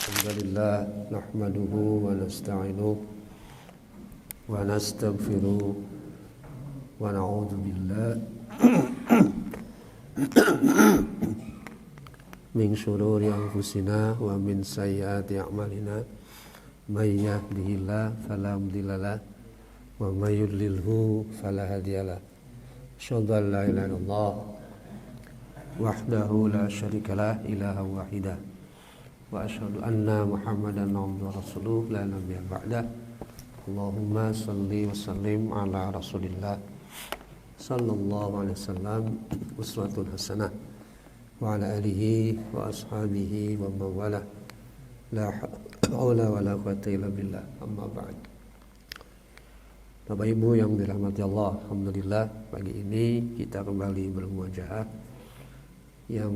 Alhamdulillah nahmaduhu wa nasta'inuhu wa nastaghfiruh wa na'udzu billah min syururi anfusina wa min sayyiati a'malina may yahdihillahu fala mudhillalah wa may yudlilhu fala hadiyalah. Asyhadu an la ilaha illallah wahdahu la syarikalah ilaha wahidah wa asyhadu anna Muhammadan abduhu wa rasuluh la nabiyya ba'dah. Allahumma salli wa sallim ala Rasulillah sallallahu alaihi wasallam uswatun hasanah wa ala alihi wa ashabihi wa mawala la haula wa la quwwata illa billah, amma ba'd. Bapak Ibu yang dirahmati Allah, alhamdulillah pagi ini kita kembali bermuajahah yang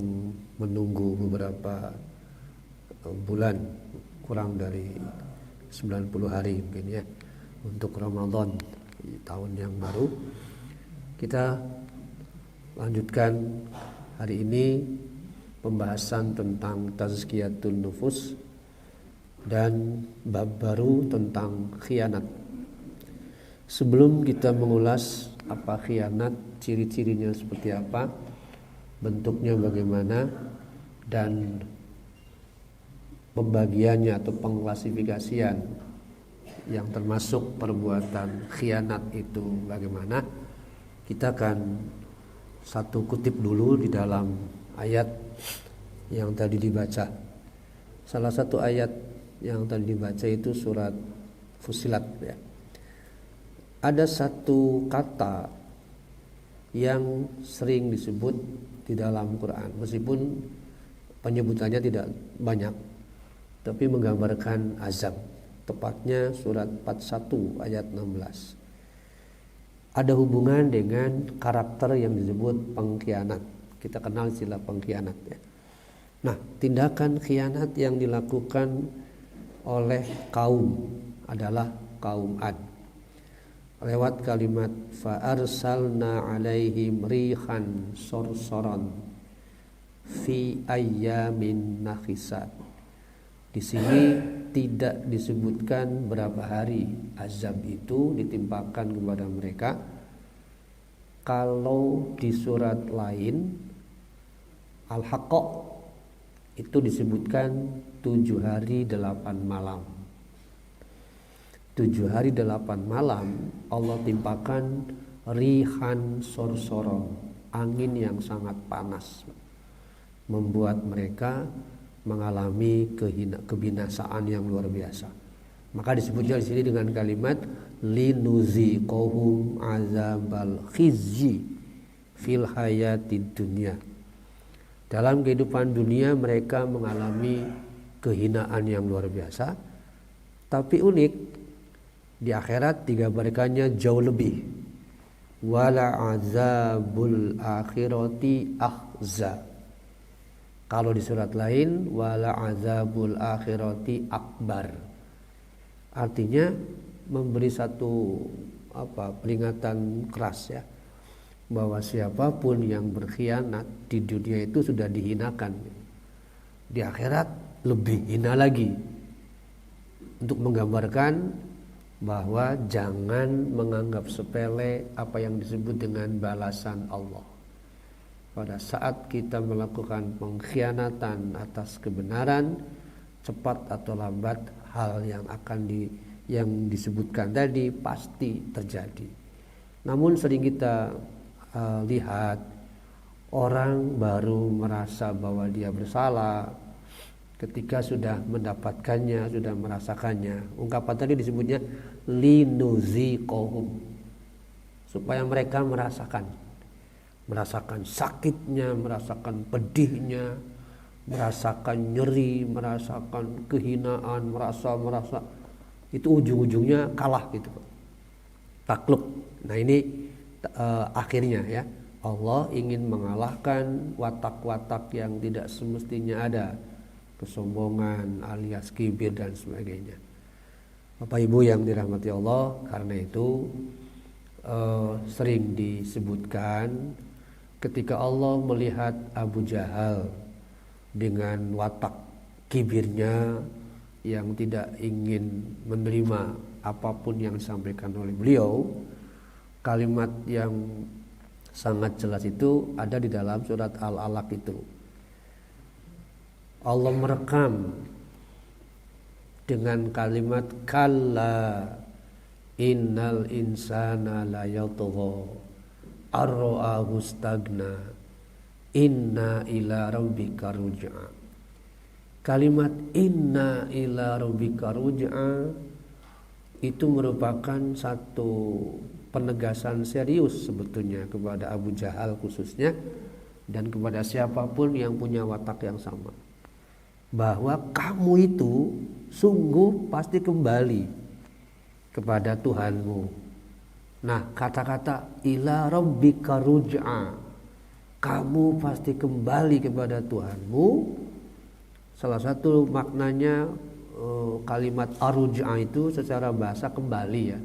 menunggu beberapa bulan, kurang dari 90 hari mungkin ya, untuk Ramadan di tahun yang baru. Kita lanjutkan hari ini pembahasan tentang tazkiyatun nufus dan bab baru tentang khianat. Sebelum kita mengulas apa khianat, ciri-cirinya seperti apa, bentuknya bagaimana, dan pembagiannya atau pengklasifikasian yang termasuk perbuatan khianat itu bagaimana, kita akan satu kutip dulu di dalam ayat yang tadi dibaca. Salah satu ayat yang tadi dibaca itu surat Fussilat ya. Ada satu kata yang sering disebut di dalam Quran, meskipun penyebutannya tidak banyak, tapi menggambarkan azab. Tepatnya surat 41 ayat 16. Ada hubungan dengan karakter yang disebut pengkhianat. Kita kenal istilah pengkhianat ya. Nah, tindakan khianat yang dilakukan oleh kaum adalah kaum Ad. Lewat kalimat fa arsalna alaihim rihan sorsoron fi ayyamin nahisat. Di sini tidak disebutkan berapa hari azab itu ditimpakan kepada mereka. Kalau di surat lain Al-Haqqah itu disebutkan 7 hari 8 malam. 7 hari 8 malam Allah timpakan rihan sorsoron, angin yang sangat panas, membuat mereka mengalami kebinasaan yang luar biasa. Maka disebutnya di sini dengan kalimat linuziqahum azabal khizyi fil hayatid dunya. Dalam kehidupan dunia mereka mengalami kehinaan yang luar biasa, tapi unik di akhirat digambarkannya jauh lebih. Wala azabul akhirati akhza. Kalau di surat lain wala azabul akhirati akbar. Artinya memberi satu peringatan keras ya, bahwa siapapun yang berkhianat di dunia itu sudah dihinakan. Di akhirat lebih hina lagi. Untuk menggambarkan bahwa jangan menganggap sepele apa yang disebut dengan balasan Allah. Pada saat kita melakukan pengkhianatan atas kebenaran, cepat atau lambat hal yang disebutkan tadi pasti terjadi. Namun sering kita lihat orang baru merasa bahwa dia bersalah ketika sudah mendapatkannya, sudah merasakannya. Ungkapan tadi disebutnya linuziqahum, supaya mereka merasakan sakitnya, merasakan pedihnya, merasakan nyeri, merasakan kehinaan, merasa itu ujung-ujungnya kalah gitu, takluk. Nah ini akhirnya ya, Allah ingin mengalahkan watak-watak yang tidak semestinya ada, kesombongan alias kibir dan sebagainya. Bapak Ibu yang dirahmati Allah, karena itu sering disebutkan ketika Allah melihat Abu Jahal dengan watak kibirnya, yang tidak ingin menerima apapun yang disampaikan oleh beliau, kalimat yang sangat jelas itu ada di dalam surat Al-Alaq itu. Allah merekam dengan kalimat kalla innal insana la yatgha ar-ra'ahu stagna inna ila rabbika ruj'a. Kalimat inna ila rabbika ruj'a itu merupakan satu penegasan serius sebetulnya kepada Abu Jahal khususnya dan kepada siapapun yang punya watak yang sama, bahwa kamu itu sungguh pasti kembali kepada Tuhanmu. Nah, kata-kata ila rabbika ruj'a, kamu pasti kembali kepada Tuhanmu, salah satu maknanya kalimat aruj'a itu secara bahasa kembali ya.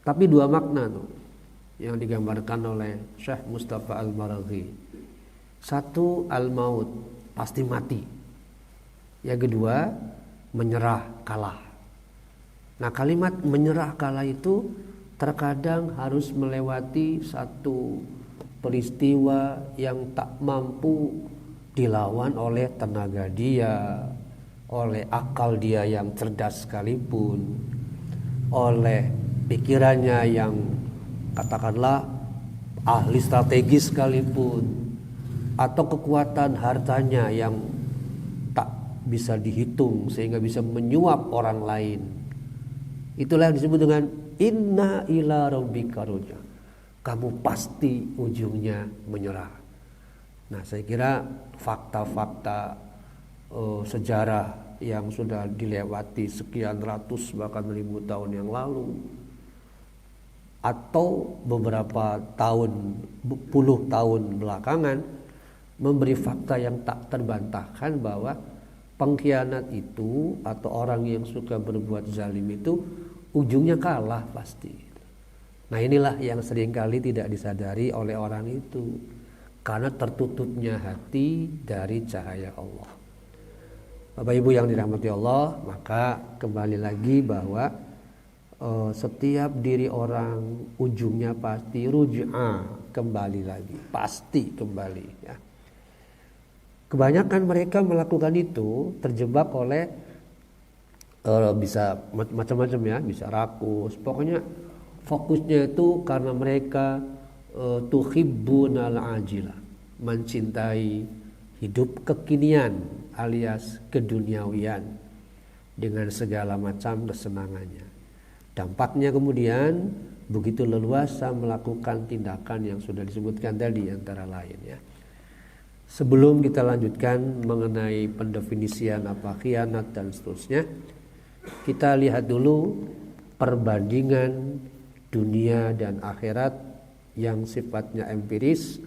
Tapi dua makna tuh yang digambarkan oleh Syekh Mustafa Al-Maraghi. Satu, al-maut, pasti mati. Yang kedua, menyerah, kalah. Nah, kalimat menyerah kalah itu terkadang harus melewati satu peristiwa yang tak mampu dilawan oleh tenaga dia, oleh akal dia yang cerdas sekalipun, oleh pikirannya yang katakanlah ahli strategis sekalipun, atau kekuatan hartanya yang tak bisa dihitung sehingga bisa menyuap orang lain. Itulah yang disebut dengan inna ila rabbika ruj'a. Kamu pasti ujungnya menyerah. Nah, saya kira fakta-fakta sejarah yang sudah dilewati sekian ratus bahkan ribu tahun yang lalu, atau beberapa tahun, puluh tahun belakangan, memberi fakta yang tak terbantahkan bahwa pengkhianat itu atau orang yang suka berbuat zalim itu ujungnya kalah pasti. Nah, inilah yang seringkali tidak disadari oleh orang itu karena tertutupnya hati dari cahaya Allah. Bapak Ibu yang dirahmati Allah, maka kembali lagi bahwa setiap diri orang ujungnya pasti ruj'a, kembali lagi, pasti kembali ya. Kebanyakan mereka melakukan itu terjebak oleh bisa macam-macam ya, bisa rakus, pokoknya fokusnya itu karena mereka tuhibbunal ajilah, mencintai hidup kekinian alias keduniawian dengan segala macam kesenangannya. Dampaknya kemudian begitu leluasa melakukan tindakan yang sudah disebutkan tadi antara lain ya. Sebelum kita lanjutkan mengenai pendefinisian apa khianat dan seterusnya, kita lihat dulu perbandingan dunia dan akhirat yang sifatnya empiris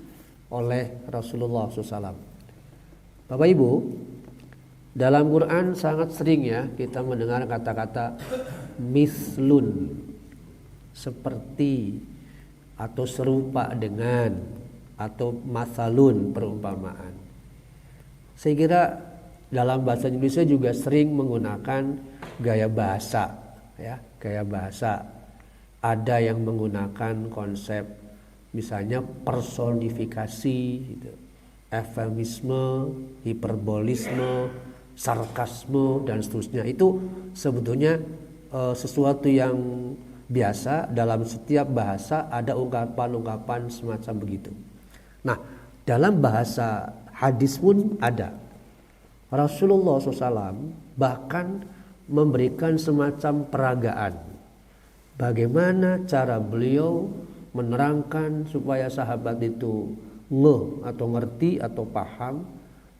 oleh Rasulullah SAW. Bapak Ibu, dalam Quran sangat sering ya kita mendengar kata-kata mislun, seperti atau serupa dengan, atau masalun, perumpamaan. Saya kira dalam bahasa Indonesia juga sering menggunakan gaya bahasa ya, gaya bahasa. Ada yang menggunakan konsep misalnya personifikasi gitu, eufemisme, hiperbolisme, sarkasme dan seterusnya. Itu sebetulnya sesuatu yang biasa dalam setiap bahasa, ada ungkapan-ungkapan semacam begitu. Nah, dalam bahasa hadis pun ada. Rasulullah SAW bahkan memberikan semacam peragaan bagaimana cara beliau menerangkan supaya sahabat itu ngeh atau ngerti atau paham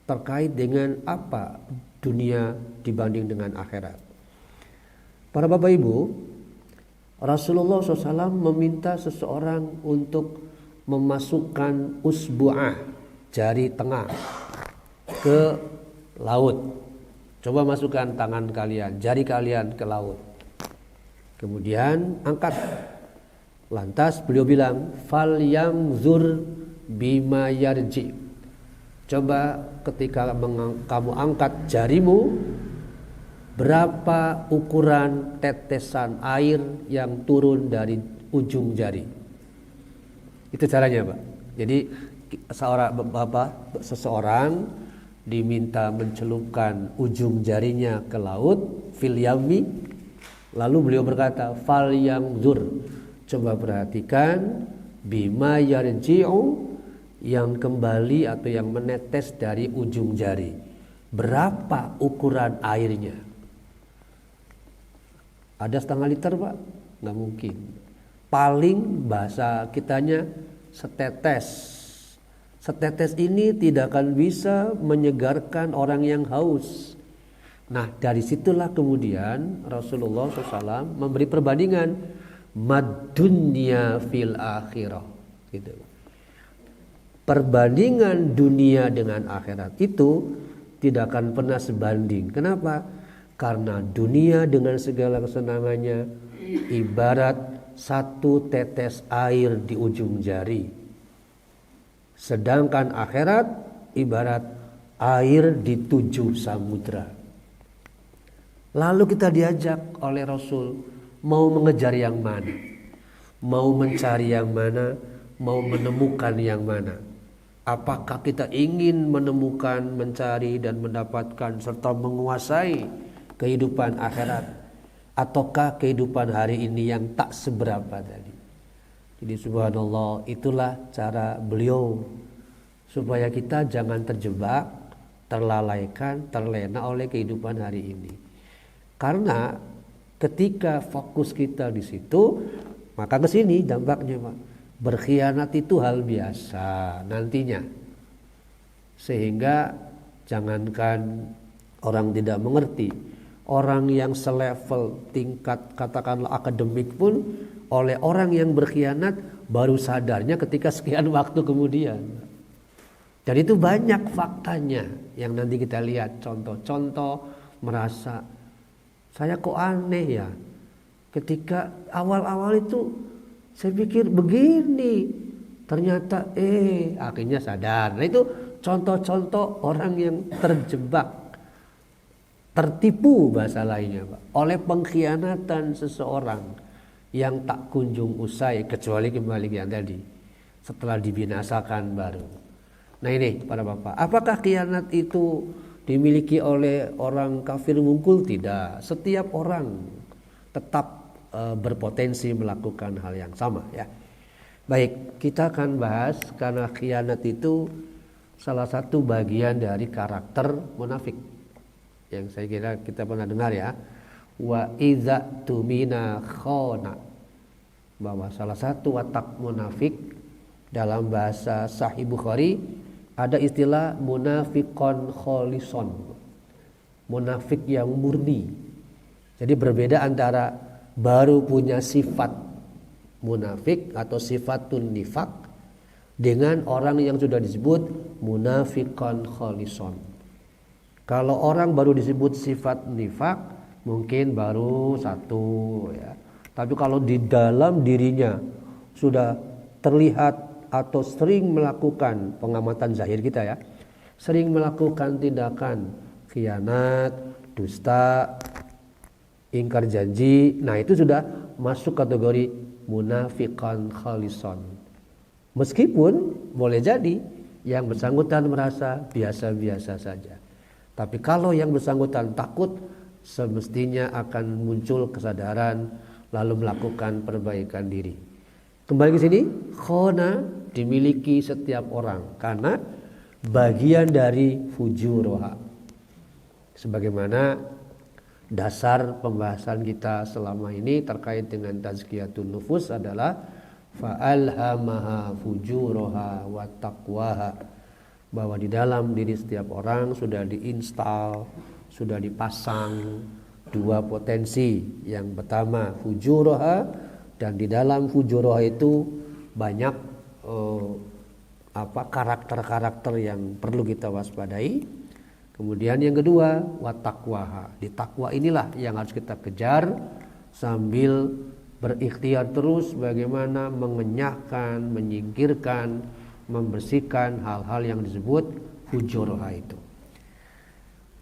terkait dengan apa dunia dibanding dengan akhirat. Para Bapak Ibu, Rasulullah SAW meminta seseorang untuk memasukkan usbu'ah, jari tengah, ke laut. Coba masukkan tangan kalian, jari kalian ke laut. Kemudian angkat. Lantas beliau bilang, fal yanzur bima yarji. Coba ketika kamu angkat jarimu, Berapa ukuran tetesan air yang turun dari ujung jari? Itu caranya, Pak. Jadi seseorang diminta mencelupkan ujung jarinya ke laut, fil yami, lalu beliau berkata, fal yanzur, coba perhatikan, bima yarji'u, yang kembali atau yang menetes dari ujung jari. Berapa ukuran airnya? Ada setengah liter, Pak? Nggak mungkin. Paling bahasa kitanya setetes. Setetes ini tidak akan bisa menyegarkan orang yang haus. Nah, dari situlah kemudian Rasulullah SAW memberi perbandingan mad dunya fil akhirah. Gitu. Perbandingan dunia dengan akhirat itu tidak akan pernah sebanding. Kenapa? Karena dunia dengan segala kesenangannya ibarat satu tetes air di ujung jari. Sedangkan akhirat ibarat air di 7 samudra. Lalu kita diajak oleh Rasul mau mengejar yang mana? Mau mencari yang mana? Mau menemukan yang mana? Apakah kita ingin menemukan, mencari dan mendapatkan serta menguasai kehidupan akhirat, ataukah kehidupan hari ini yang tak seberapa tadi? Jadi subhanallah, itulah cara beliau supaya kita jangan terjebak, terlalaikan, terlena oleh kehidupan hari ini. Karena ketika fokus kita di situ, maka ke sini dampaknya, Pak. Berkhianat itu hal biasa nantinya. Sehingga jangankan orang tidak mengerti, orang yang selevel tingkat katakanlah akademik pun oleh orang yang berkhianat baru sadarnya ketika sekian waktu kemudian. Dan itu banyak faktanya yang nanti kita lihat contoh-contoh merasa saya kok aneh ya. Ketika awal-awal itu saya pikir begini, ternyata akhirnya sadar. Nah itu contoh-contoh orang yang terjebak, tertipu bahasa lainnya, Pak, oleh pengkhianatan seseorang yang tak kunjung usai, kecuali kembali yang tadi setelah dibinasakan baru. Nah ini para bapak, apakah khianat itu dimiliki oleh orang kafir wungkul? Tidak. Setiap orang tetap berpotensi melakukan hal yang sama ya. Baik, kita akan bahas karena khianat itu salah satu bagian dari karakter munafik yang saya kira kita pernah dengar ya. Wa idza tumina khana, bahwa salah satu watak munafik dalam bahasa Sahih Bukhari ada istilah munafiqon kholison, munafik yang murni. Jadi berbeda antara baru punya sifat munafik atau sifatun nifak dengan orang yang sudah disebut munafiqon kholison. Kalau orang baru disebut sifat nifak mungkin baru satu ya. Tapi kalau di dalam dirinya sudah terlihat atau sering melakukan, pengamatan zahir kita ya, sering melakukan tindakan khianat, dusta, ingkar janji, nah itu sudah masuk kategori munafiqan khalison. Meskipun boleh jadi yang bersangkutan merasa biasa-biasa saja, tapi kalau yang bersangkutan takut, semestinya akan muncul kesadaran lalu melakukan perbaikan diri. Kembali ke sini, khona dimiliki setiap orang karena bagian dari fujuroha. Sebagaimana dasar pembahasan kita selama ini terkait dengan tazkiyatun nufus adalah fa'alhamaha fujuroha wa taqwaha, bahwa di dalam diri setiap orang sudah diinstal, sudah dipasang dua potensi. Yang pertama fujuroha, dan di dalam fujuroha itu banyak karakter-karakter yang perlu kita waspadai. Kemudian yang kedua watakwaha, di takwa inilah yang harus kita kejar sambil berikhtiar terus bagaimana mengenyahkan, menyingkirkan, membersihkan hal-hal yang disebut fujuroha itu.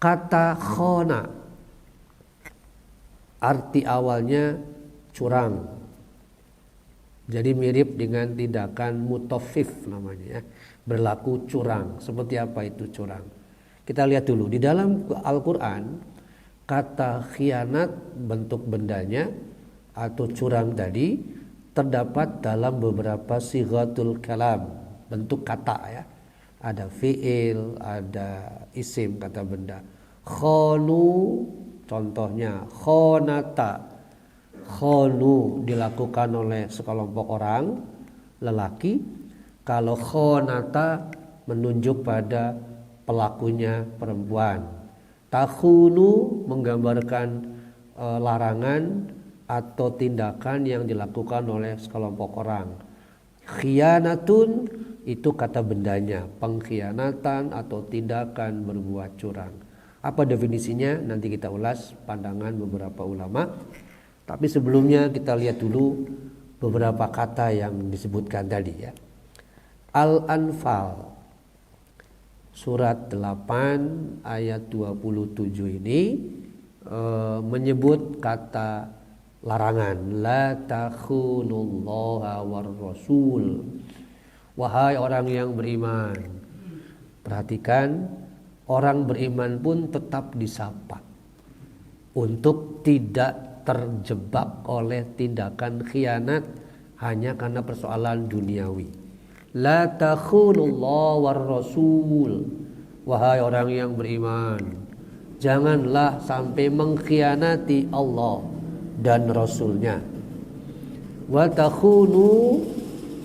Kata khona arti awalnya curang. Jadi mirip dengan tindakan mutaffif namanya ya. Berlaku curang. Seperti apa itu curang? Kita lihat dulu di dalam Al-Qur'an kata khianat bentuk bendanya atau curang tadi terdapat dalam beberapa sighatul kalam, bentuk kata ya. Ada fi'il, ada isim kata benda. Khonu contohnya khonata. Khonu dilakukan oleh sekelompok orang lelaki. Kalau khonata menunjuk pada pelakunya perempuan. Takhunu menggambarkan larangan atau tindakan yang dilakukan oleh sekelompok orang. Khianatun itu kata bendanya, pengkhianatan atau tindakan berbuat curang. Apa definisinya? Nanti kita ulas pandangan beberapa ulama. Tapi sebelumnya kita lihat dulu beberapa kata yang disebutkan tadi ya. Al-Anfal surat 8 ayat 27 ini menyebut kata larangan, la takhunullaha war rasul. Wahai orang yang beriman. Perhatikan, orang beriman pun tetap disapa untuk tidak terjebak oleh tindakan khianat hanya karena persoalan duniawi. La takhunullaha war rasul. Wahai orang yang beriman, janganlah sampai mengkhianati Allah dan Rasulnya. Wa takhunu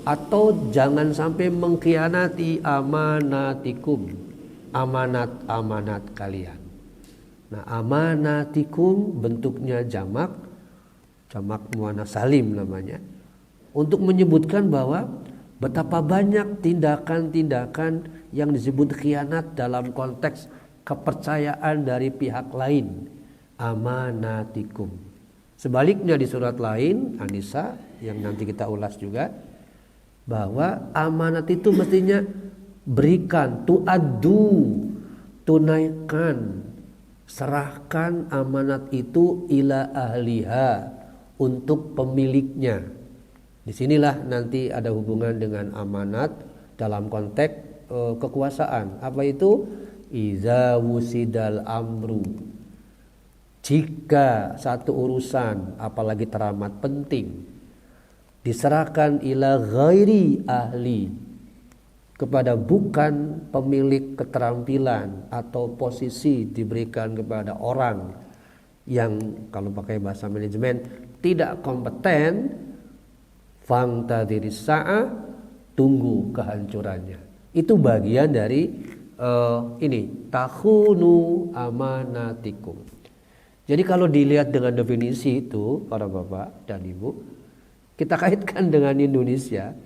atau jangan sampai mengkhianati amanatikum, amanat-amanat kalian. Nah, amanatikum bentuknya jamak muannas salim namanya. Untuk menyebutkan bahwa betapa banyak tindakan-tindakan yang disebut khianat dalam konteks kepercayaan dari pihak lain. Amanatikum. Sebaliknya di surat lain An-Nisa yang nanti kita ulas juga, bahwa amanat itu mestinya berikan, tu'addu, tunaikan, serahkan amanat itu ila ahliha, untuk pemiliknya. Disinilah nanti ada hubungan dengan amanat dalam konteks kekuasaan. Apa itu? Iza wusidal amru. Jika satu urusan apalagi teramat penting diserahkan ila ghairi ahli, kepada bukan pemilik keterampilan atau posisi, diberikan kepada orang yang kalau pakai bahasa manajemen tidak kompeten, fangtadhiris sa'ah, tunggu kehancurannya. Itu bagian dari ini takhunu amanatikum. Jadi kalau dilihat dengan definisi itu para bapak dan ibu, kita kaitkan dengan Indonesia,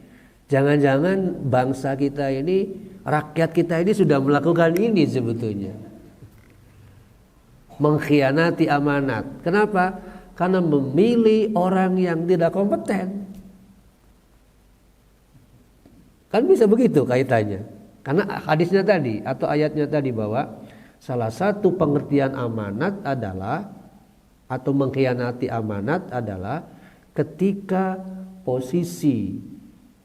jangan-jangan bangsa kita ini, rakyat kita ini sudah melakukan ini sebetulnya. Mengkhianati amanat. Kenapa? Karena memilih orang yang tidak kompeten. Kan bisa begitu kaitannya. Karena hadisnya tadi atau ayatnya tadi bahwa salah satu pengertian amanat adalah atau mengkhianati amanat adalah ketika posisi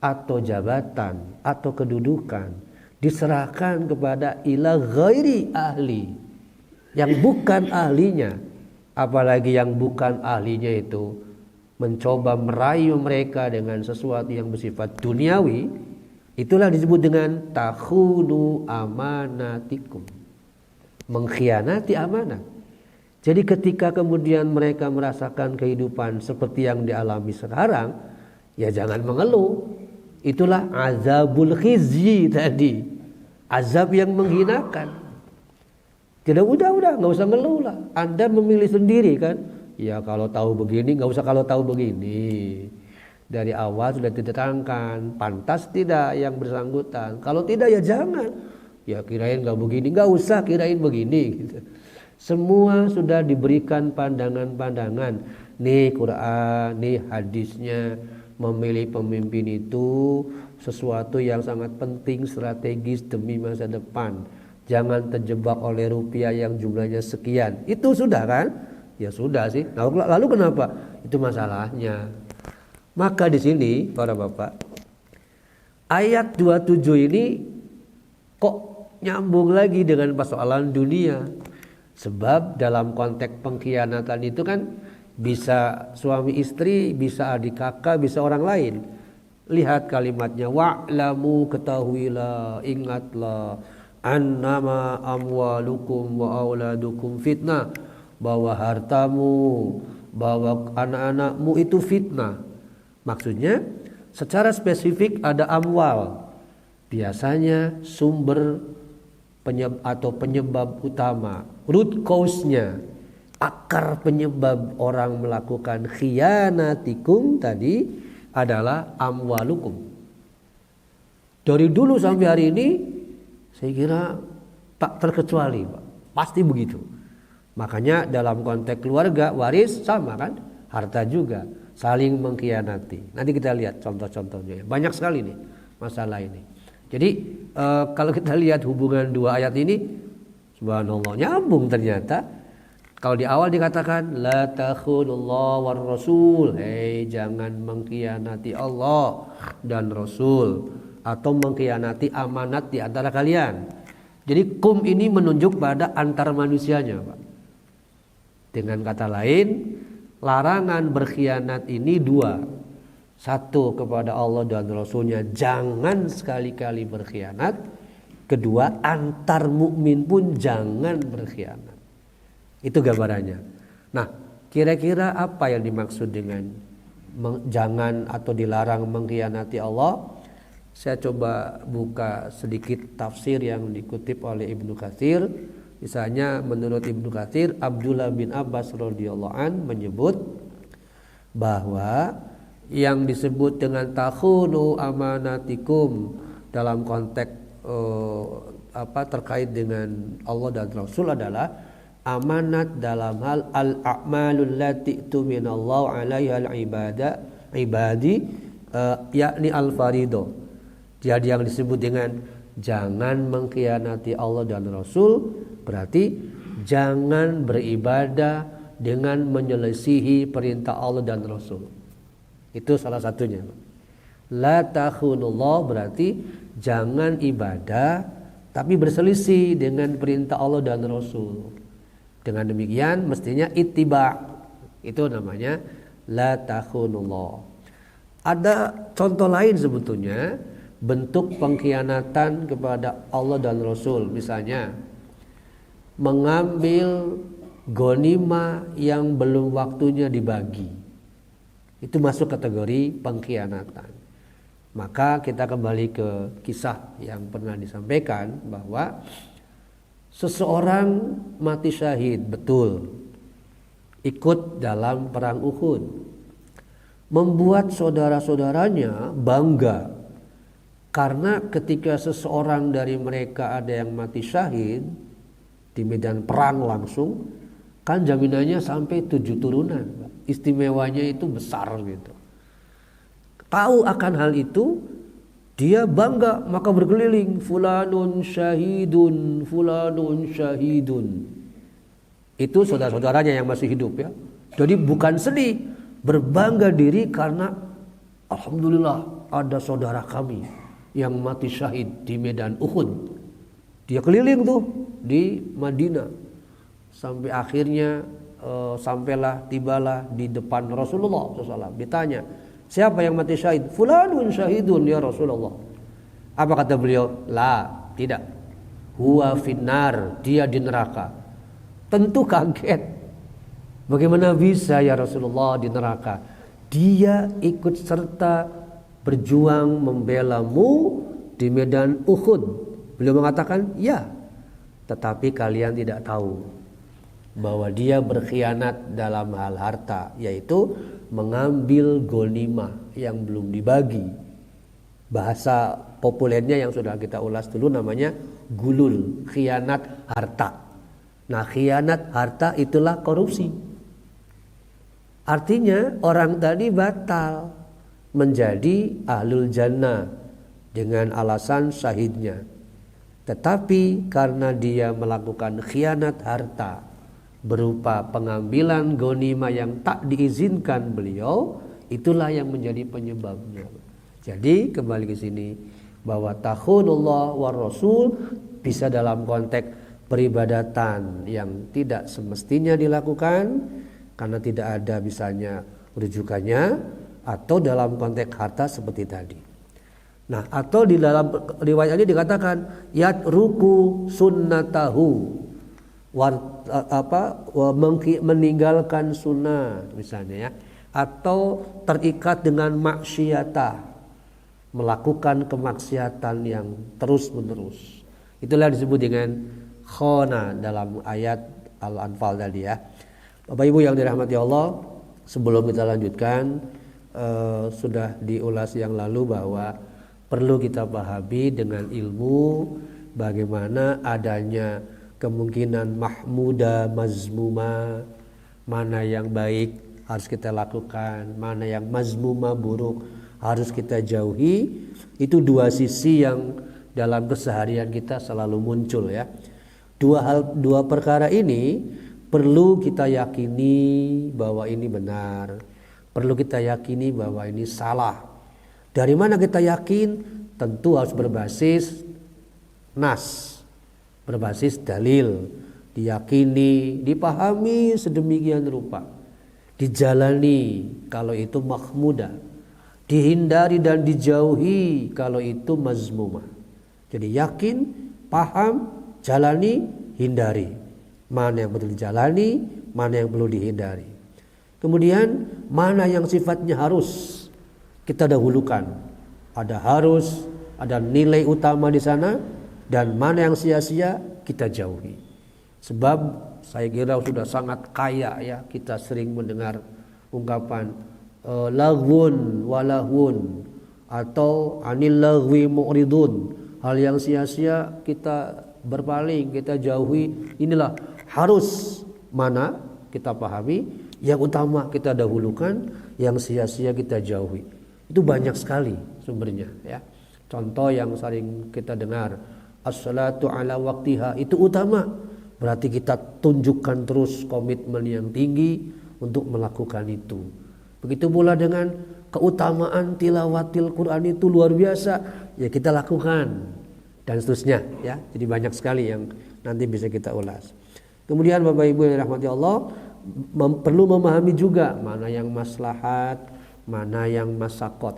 atau jabatan atau kedudukan diserahkan kepada ila ghairi ahli, yang bukan ahlinya, apalagi yang bukan ahlinya itu mencoba merayu mereka dengan sesuatu yang bersifat duniawi, itulah disebut dengan takhunu amanatikum, mengkhianati amanat. Jadi ketika kemudian mereka merasakan kehidupan seperti yang dialami sekarang, ya jangan mengeluh. Itulah azabul khizyi tadi, azab yang menghinakan. Tidak, udah nggak usah ngeluh lah. Anda memilih sendiri kan. Ya kalau tahu begini nggak usah kalau tahu begini. Dari awal sudah diterangkan, pantas tidak yang bersangkutan. Kalau tidak ya jangan. Ya kirain nggak begini, nggak usah kirain begini gitu. Semua sudah diberikan pandangan-pandangan. Nih Quran, nih hadisnya. Memilih pemimpin itu sesuatu yang sangat penting, strategis demi masa depan. Jangan terjebak oleh rupiah yang jumlahnya sekian. Itu sudah kan? Ya sudah sih. Nah, lalu kenapa? Itu masalahnya. Maka di sini para bapak, ayat 27 ini kok nyambung lagi dengan persoalan dunia. Sebab dalam konteks pengkhianatan itu kan bisa suami istri, bisa adik kakak, bisa orang lain. Lihat kalimatnya, wa'lamu, ketahuilah, ingatlah, annama amwalukum wa auladukum fitnah, bahwa hartamu, bahwa anak-anakmu itu fitnah. Maksudnya secara spesifik ada amwal, biasanya sumber penyebab utama, root cause-nya, akar penyebab orang melakukan khianatikum tadi adalah amwalukum. Dari dulu sampai hari ini saya kira tak terkecuali, Pak. Pasti begitu. Makanya dalam konteks keluarga waris sama kan, harta juga saling mengkhianati. Nanti kita lihat contoh-contohnya. Banyak sekali nih masalah ini. Jadi kalau kita lihat hubungan dua ayat ini, subhanallah, nyambung ternyata. Kalau di awal dikatakan la takhunullah war rasul, jangan mengkhianati Allah dan Rasul, atau mengkhianati amanat di antara kalian. Jadi kum ini menunjuk pada antar manusianya, Pak. Dengan kata lain, larangan berkhianat ini dua. Satu, kepada Allah dan Rasulnya jangan sekali-kali berkhianat. Kedua, antar mukmin pun jangan berkhianat. Itu gambarannya. Nah, kira-kira apa yang dimaksud dengan jangan atau dilarang mengkhianati Allah? Saya coba buka sedikit tafsir yang dikutip oleh Ibnu Katsir. Misalnya menurut Ibnu Katsir, Abdullah bin Abbas radhiyallahu an menyebut bahwa yang disebut dengan takhunu amanatikum dalam konteks terkait dengan Allah dan Rasul adalah amanat dalam hal al-a'malul lati tuminallahu alaiha al-ibadi, yakni al-farido. Jadi yang disebut dengan jangan mengkhianati Allah dan Rasul berarti jangan beribadah dengan menyelisihi perintah Allah dan Rasul. Itu salah satunya. La takhunullah berarti jangan ibadah tapi berselisih dengan perintah Allah dan Rasul. Dengan demikian mestinya ittiba. Itu namanya la takhunullah. Ada contoh lain sebetulnya bentuk pengkhianatan kepada Allah dan Rasul. Misalnya mengambil ghanimah yang belum waktunya dibagi. Itu masuk kategori pengkhianatan. Maka kita kembali ke kisah yang pernah disampaikan bahwa seseorang mati syahid, betul, ikut dalam perang Uhud, membuat saudara-saudaranya bangga karena ketika seseorang dari mereka ada yang mati syahid di medan perang langsung, kan jaminannya sampai 7 turunan, istimewanya itu besar gitu. Tahu akan hal itu, dia bangga, maka berkeliling, fulanun syahidun, fulanun syahidun. Itu saudara-saudaranya yang masih hidup ya. Jadi bukan sedih, berbangga diri karena alhamdulillah ada saudara kami yang mati syahid di medan Uhud. Dia keliling tuh di Madinah sampai akhirnya tibalah di depan Rasulullah SAW. Ditanya, siapa yang mati syahid? Fulanun syahidun ya Rasulullah. Apa kata beliau? La, tidak. Huwa finnar, dia di neraka. Tentu kaget. Bagaimana bisa ya Rasulullah di neraka? Dia ikut serta berjuang membelamu di medan Uhud. Beliau mengatakan, ya. Tetapi kalian tidak tahu bahwa dia berkhianat dalam hal harta, yaitu mengambil ghanimah yang belum dibagi. Bahasa populernya yang sudah kita ulas dulu namanya gulul, khianat harta. Nah, khianat harta itulah korupsi. Artinya orang tadi batal menjadi ahlul jannah dengan alasan syahidnya. Tetapi karena dia melakukan khianat harta, berupa pengambilan ghanimah yang tak diizinkan beliau, itulah yang menjadi penyebabnya. Jadi kembali ke sini bahwa takhunullah war rasul bisa dalam konteks peribadatan yang tidak semestinya dilakukan karena tidak ada misalnya rujukannya, atau dalam konteks harta seperti tadi. Nah, atau di dalam riwayat ini dikatakan yatruku sunnatahu, meninggalkan sunnah misalnya ya, atau terikat dengan maksiata, melakukan kemaksiatan yang terus menerus. Itulah disebut dengan khona dalam ayat Al-Anfal tadi ya. Bapak Ibu yang dirahmati Allah, sebelum kita lanjutkan, sudah diulas yang lalu bahwa perlu kita pahami dengan ilmu bagaimana adanya kemungkinan mahmuda, mazmuma, mana yang baik harus kita lakukan, mana yang mazmuma, buruk harus kita jauhi. Itu dua sisi yang dalam keseharian kita selalu muncul ya. Dua perkara ini perlu kita yakini bahwa ini benar, perlu kita yakini bahwa ini salah. Dari mana kita yakin? Tentu harus berbasis nas, berbasis dalil, diyakini, dipahami sedemikian rupa, dijalani kalau itu mahmudah, dihindari dan dijauhi kalau itu mazmumah. Jadi yakin, paham, jalani, hindari. Mana yang perlu dijalani, mana yang perlu dihindari. Kemudian mana yang sifatnya harus kita dahulukan. Ada harus, ada nilai utama di sana, dan mana yang sia-sia kita jauhi. Sebab saya kira sudah sangat kaya ya, kita sering mendengar ungkapan laghwun walahwun atau anil laghwi mu'ridun. Hal yang sia-sia kita berpaling, kita jauhi. Inilah harus, mana kita pahami, yang utama kita dahulukan, yang sia-sia kita jauhi. Itu banyak sekali sumbernya ya. Contoh yang sering kita dengar, as-salatu ala waqtiha, itu utama. Berarti kita tunjukkan terus komitmen yang tinggi untuk melakukan itu. Begitu pula dengan keutamaan tilawatil Quran, itu luar biasa, ya kita lakukan, dan seterusnya ya. Jadi banyak sekali yang nanti bisa kita ulas. Kemudian Bapak Ibu yang dirahmati Allah, perlu memahami juga mana yang maslahat, mana yang masakot.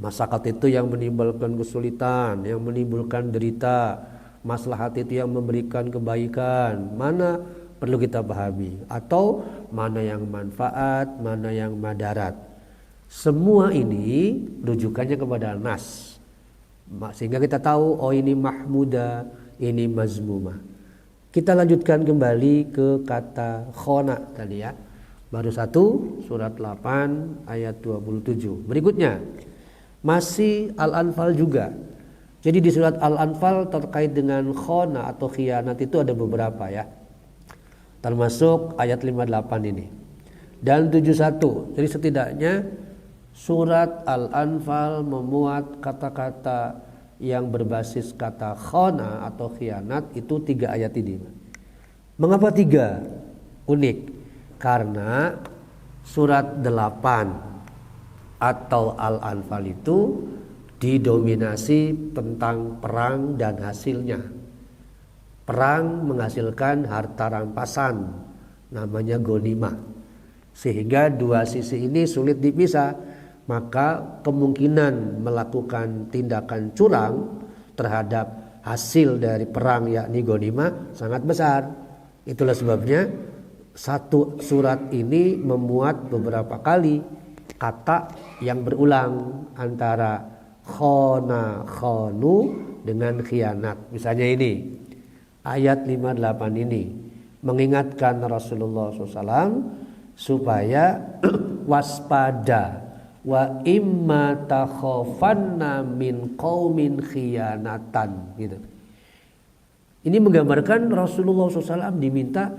Masakot itu yang menimbulkan kesulitan, yang menimbulkan derita. Maslahat itu yang memberikan kebaikan. Mana perlu kita pahami. Atau mana yang manfaat, mana yang madarat. Semua ini rujukannya kepada nas, sehingga kita tahu oh ini mahmuda, ini mazmumah. Kita lanjutkan kembali ke kata khona tadi ya. Baru satu, surat 8 ayat 27. Berikutnya masih Al-Anfal juga. Jadi di surat Al-Anfal terkait dengan khona atau khianat itu ada beberapa ya. Termasuk ayat 58 ini. Dan 71. Jadi setidaknya surat Al-Anfal memuat kata-kata yang berbasis kata khona atau khianat itu 3 ayat ini. Mengapa 3? Unik. Karena surat 8 atau Al-Anfal itu didominasi tentang perang dan hasilnya. Perang menghasilkan harta rampasan, namanya ghanimah. Sehingga dua sisi ini sulit dipisah, maka kemungkinan melakukan tindakan curang terhadap hasil dari perang yakni ghanimah sangat besar. Itulah sebabnya satu surat ini memuat beberapa kali kata yang berulang antara khona, khonu dengan khianat. Misalnya ini ayat 58 ini mengingatkan Rasulullah SAW supaya waspada, wa imma takhafanna min qaumin khiyanatan gitu. Ini menggambarkan Rasulullah SAW diminta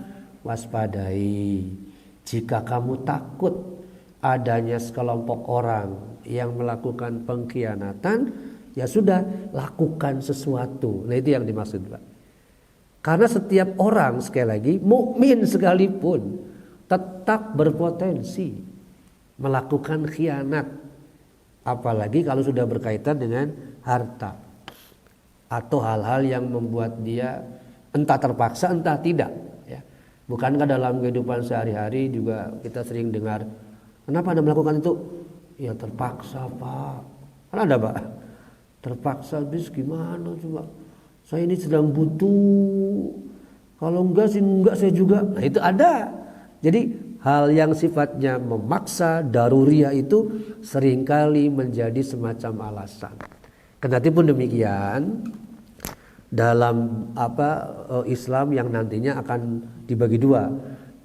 waspadai jika kamu takut adanya sekelompok orang yang melakukan pengkhianatan, ya sudah lakukan sesuatu. Nah itu yang dimaksud Pak. Karena setiap orang, sekali lagi, mukmin sekalipun tetap berpotensi melakukan khianat. Apalagi kalau sudah berkaitan dengan harta atau hal-hal yang membuat dia entah terpaksa entah tidak, ya. Bukankah dalam kehidupan sehari-hari juga kita sering dengar, kenapa Anda melakukan itu? Ya terpaksa, Pak. Kan ada, Pak. Terpaksa, bis gimana coba? Saya ini sedang butuh. Kalau enggak sih enggak saya juga. Nah itu ada. Jadi hal yang sifatnya memaksa, daruriyah itu seringkali menjadi semacam alasan. Kendatipun demikian, dalam Islam yang nantinya akan dibagi dua.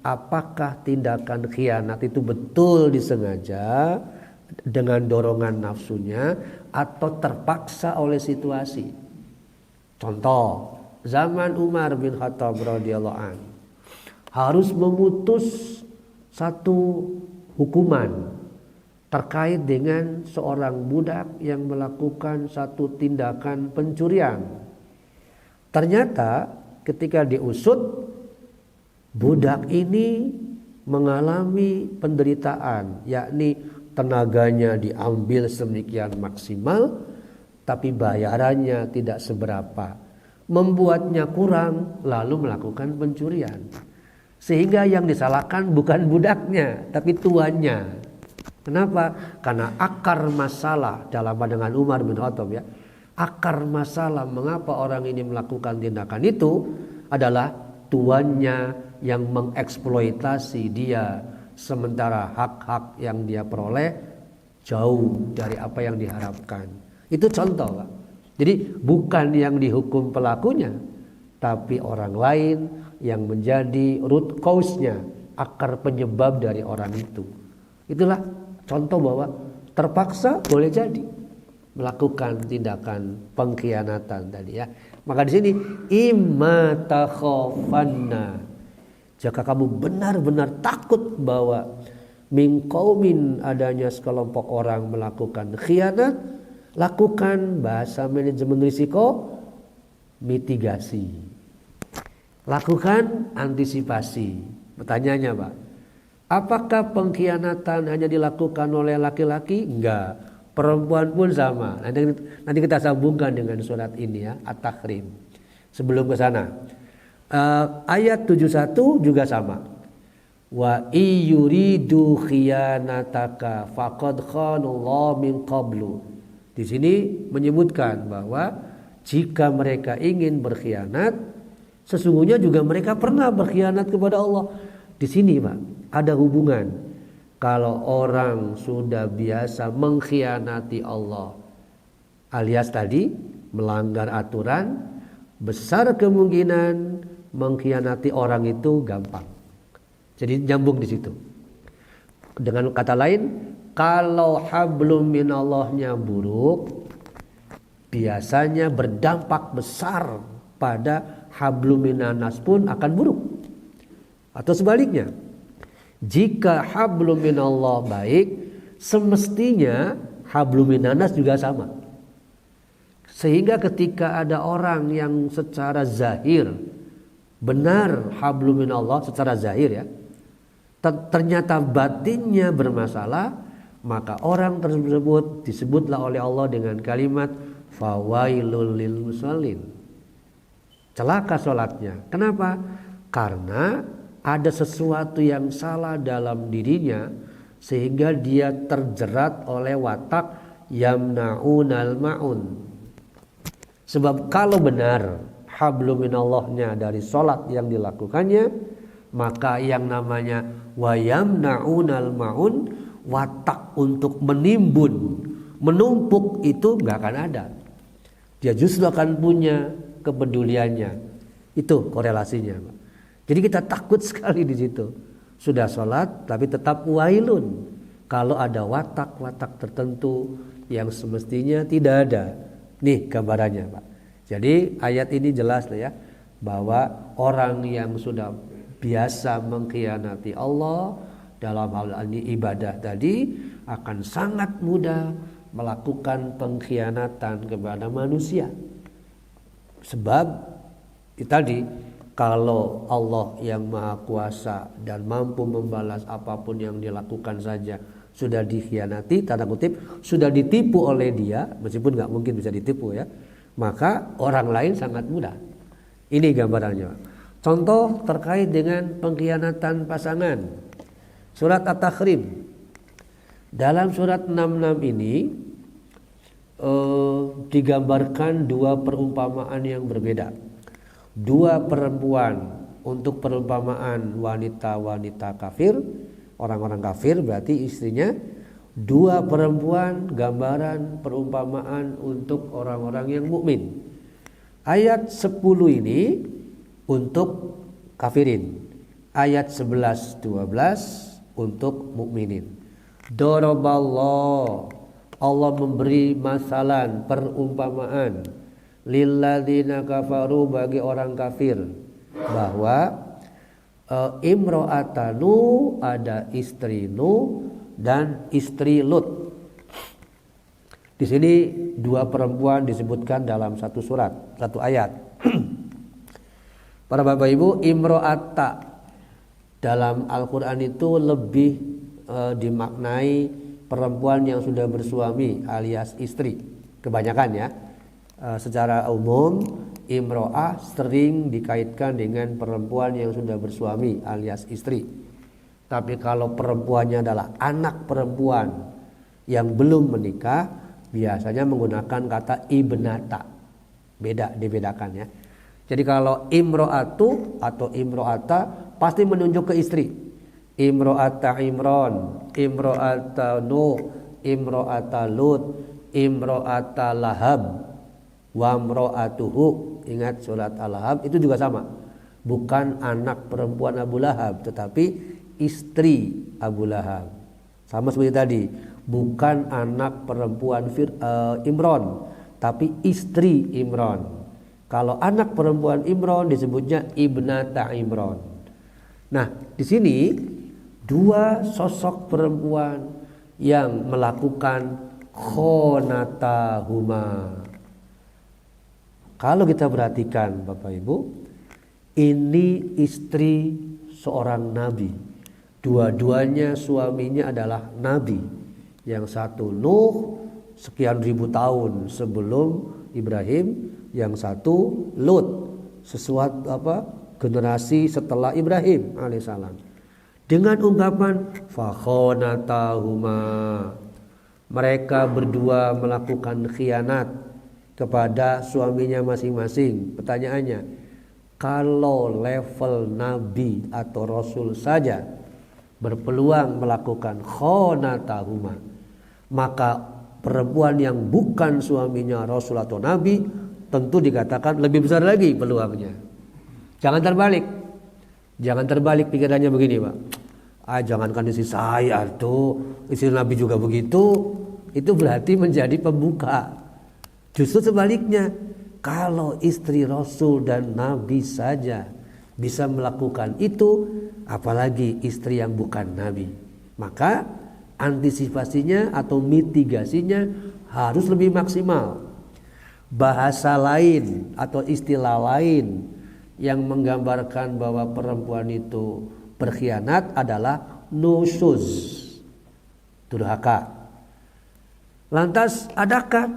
Apakah tindakan khianat itu betul disengaja dengan dorongan nafsunya atau terpaksa oleh situasi? Contoh, zaman Umar bin Khattab radhiyallahu an harus memutus satu hukuman terkait dengan seorang budak yang melakukan satu tindakan pencurian. Ternyata ketika diusut, budak ini mengalami penderitaan, yakni tenaganya diambil sedemikian maksimal, tapi bayarannya tidak seberapa, membuatnya kurang, lalu melakukan pencurian. Sehingga yang disalahkan bukan budaknya, tapi tuannya. Kenapa? Karena akar masalah dalam pandangan Umar bin Khattab, ya, akar masalah mengapa orang ini melakukan tindakan itu adalah tuannya yang mengeksploitasi dia, sementara hak-hak yang dia peroleh jauh dari apa yang diharapkan. Itu contoh, Pak. Jadi bukan yang dihukum pelakunya, tapi orang lain yang menjadi root cause-nya, akar penyebab dari orang itu. Itulah contoh bahwa terpaksa boleh jadi melakukan tindakan pengkhianatan tadi, ya. Maka di sini imma takhafanna, jika kamu benar-benar takut bahwa min qaumin, adanya sekelompok orang melakukan khianat, lakukan bahasa manajemen risiko, mitigasi. Lakukan antisipasi. Pertanyaannya, Pak, apakah pengkhianatan hanya dilakukan oleh laki-laki? Enggak, perempuan pun sama. Nanti kita sambungkan dengan surat ini, ya, At-Tahrim. Sebelum ke sana, ayat 71 juga sama. Wa iyuridu khiyanataka faqad khanallahu min qablu. Di sini menyebutkan bahwa jika mereka ingin berkhianat, sesungguhnya juga mereka pernah berkhianat kepada Allah. Di sini, Pak, ada hubungan. Kalau orang sudah biasa mengkhianati Allah, alias tadi melanggar aturan, besar kemungkinan mengkhianati orang itu gampang. Jadi nyambung di situ. Dengan kata lain, kalau hablum minallahnya buruk, biasanya berdampak besar pada hablum minanas pun akan buruk. Atau sebaliknya, jika hablum minallah baik, semestinya hablum minanas juga sama. Sehingga ketika ada orang yang secara zahir benar hablum minallah secara zahir, ya, ternyata batinnya bermasalah, maka orang tersebut disebutlah oleh Allah dengan kalimat fawailul lil musallin, celaka sholatnya. Kenapa? Karena ada sesuatu yang salah dalam dirinya sehingga dia terjerat oleh watak yamna'unal ma'un. Sebab kalau benar hablum minallahnya dari sholat yang dilakukannya, maka yang namanya wa yamna'unal ma'un, watak untuk menimbun, menumpuk itu gak akan ada. Dia justru akan punya kepeduliannya. Itu korelasinya, Pak. Jadi kita takut sekali di situ. Sudah sholat tapi tetap wailun kalau ada watak-watak tertentu yang semestinya tidak ada. Nih gambarannya, Pak. Jadi ayat ini jelas ya, bahwa orang yang sudah biasa mengkhianati Allah dalam hal ini ibadah tadi akan sangat mudah melakukan pengkhianatan kepada manusia. Sebab Tadi kalau Allah yang maha kuasa dan mampu membalas apapun yang dilakukan saja sudah dikhianati, tanda kutip, sudah ditipu oleh dia, meskipun nggak mungkin bisa ditipu ya, maka orang lain sangat mudah. Ini gambarannya. Contoh terkait dengan pengkhianatan pasangan. Surat At-Tahrim. Dalam surat 66 ini digambarkan dua perumpamaan yang berbeda. Dua perempuan untuk perumpamaan wanita-wanita kafir, orang-orang kafir berarti istrinya. Dua perempuan gambaran perumpamaan untuk orang-orang yang mukmin. Ayat 10 ini untuk kafirin. Ayat 11-12 untuk mukminin. Daraballah, Allah memberi masalan, perumpamaan lilladzina kafaru, bagi orang kafir, bahwa imro'atanu, ada istri Nuh dan istri Lut. Di sini dua perempuan disebutkan dalam satu surat, satu ayat. Para Bapak Ibu, imro'ata dalam Al-Quran itu lebih dimaknai perempuan yang sudah bersuami alias istri. Kebanyakan ya, secara umum imro'ah sering dikaitkan dengan perempuan yang sudah bersuami alias istri. Tapi kalau perempuannya adalah anak perempuan yang belum menikah, biasanya menggunakan kata ibnata. Beda, dibedakan ya. Jadi kalau imro'atu atau imro'ata pasti menunjuk ke istri. Imro'ata Imron, imro'ata Nuh, imro'ata Lut, imro'ata Lahab, wa imro'atuhu. Ingat surat Al-Lahab itu juga sama. Bukan anak perempuan Abu Lahab, tetapi istri Abu Lahab. Sama seperti tadi, bukan anak perempuan Imron, tapi istri Imron. Kalau anak perempuan Imron disebutnya ibnata Imron. Nah, di sini dua sosok perempuan yang melakukan khonatahuma. Kalau kita perhatikan Bapak Ibu, ini istri seorang nabi. Dua-duanya suaminya adalah nabi. Yang satu Nuh sekian ribu tahun sebelum Ibrahim, yang satu Lut generasi setelah Ibrahim alaihissalam. Dengan ungkapan fakhonatahuma, mereka berdua melakukan khianat kepada suaminya masing-masing. Pertanyaannya, kalau level nabi atau rasul saja berpeluang melakukan khonatahuma, maka perempuan yang bukan suaminya rasul atau nabi tentu dikatakan lebih besar lagi peluangnya. Jangan terbalik pikirannya begini, Pak. Jangankan istri saya tuh, istri Nabi juga begitu. Itu berarti menjadi pembuka. Justru sebaliknya, kalau istri Rasul dan Nabi saja bisa melakukan itu, apalagi istri yang bukan Nabi. Maka antisipasinya atau mitigasinya harus lebih maksimal. Bahasa lain atau istilah lain yang menggambarkan bahwa perempuan itu berkhianat adalah nusyuz, durhaka. Lantas adakah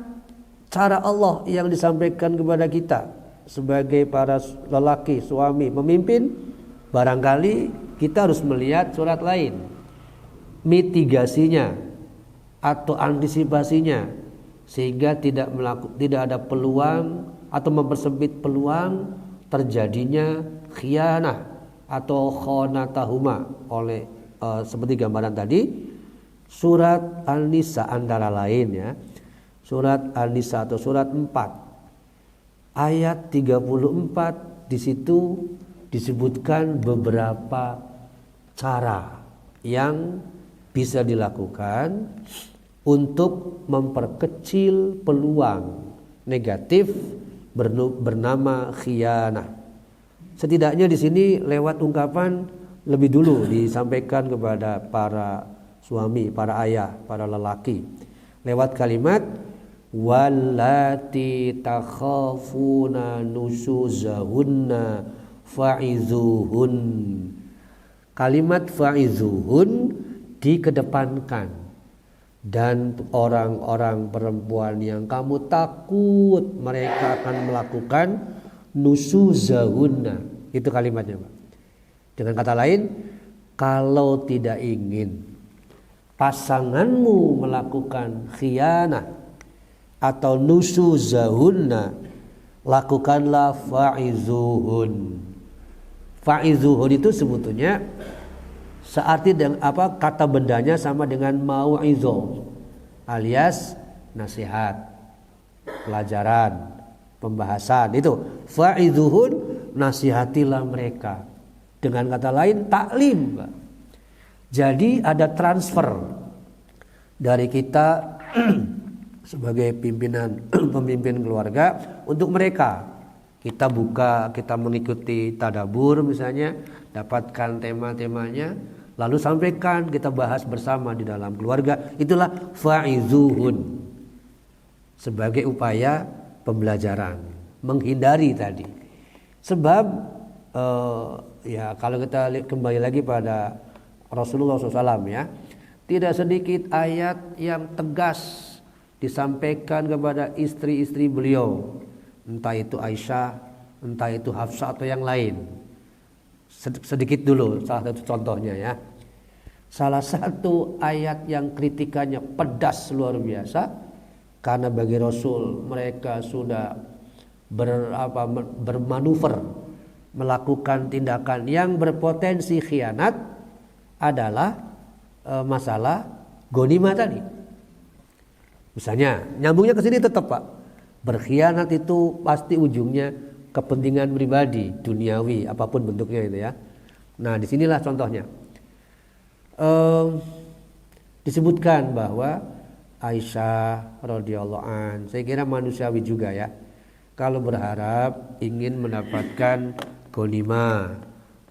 cara Allah yang disampaikan kepada kita sebagai para lelaki, suami, pemimpin? Barangkali kita harus melihat surat lain, mitigasinya atau antisipasinya, sehingga tidak ada peluang atau mempersempit peluang terjadinya khianah atau khonatahuma oleh seperti gambaran tadi. Surat An-Nisa antara lain ya, surat An-Nisa atau surat 4 ayat 34, di situ disebutkan beberapa cara yang bisa dilakukan untuk memperkecil peluang negatif bernama khianah. Setidaknya di sini lewat ungkapan lebih dulu disampaikan kepada para suami, para ayah, para lelaki. Lewat kalimat wallati takhafuna nusuzahunna fa'izuhun. Kalimat fa'izuhun dikedepankan. Dan orang-orang perempuan yang kamu takut mereka akan melakukan nusuzahunna. Itu kalimatnya, Pak. Dengan kata lain, kalau tidak ingin pasanganmu melakukan khianah atau nusuzahunna, lakukanlah fa'izuhun. Fa'izuhun itu sebetulnya searti dengan kata bendanya sama dengan mau'izah, alias nasihat, pelajaran, pembahasan. Itu fa'izuhun, nasihatilah mereka. Dengan kata lain taklim, Pak. Jadi ada transfer dari kita sebagai pemimpin keluarga untuk mereka. Kita mengikuti tadabur misalnya, dapatkan tema-temanya, lalu sampaikan, kita bahas bersama di dalam keluarga. Itulah fa'izuhun, sebagai upaya pembelajaran, menghindari tadi. Sebab ya kalau kita kembali lagi pada Rasulullah SAW ya, tidak sedikit ayat yang tegas disampaikan kepada istri-istri beliau, entah itu Aisyah, entah itu Hafsah atau yang lain. Sedikit dulu salah satu contohnya ya. Salah satu ayat yang kritikannya pedas luar biasa, karena bagi Rasul mereka sudah bermanuver melakukan tindakan yang berpotensi khianat, adalah masalah ghanimah tadi. Misalnya nyambungnya ke sini tetap, Pak. Berkhianat itu pasti ujungnya kepentingan pribadi, duniawi, apapun bentuknya itu ya. Nah, disinilah contohnya. Disebutkan bahwa Aisyah radhiyallahu an, saya kira manusiawi juga ya, kalau berharap ingin mendapatkan ghanimah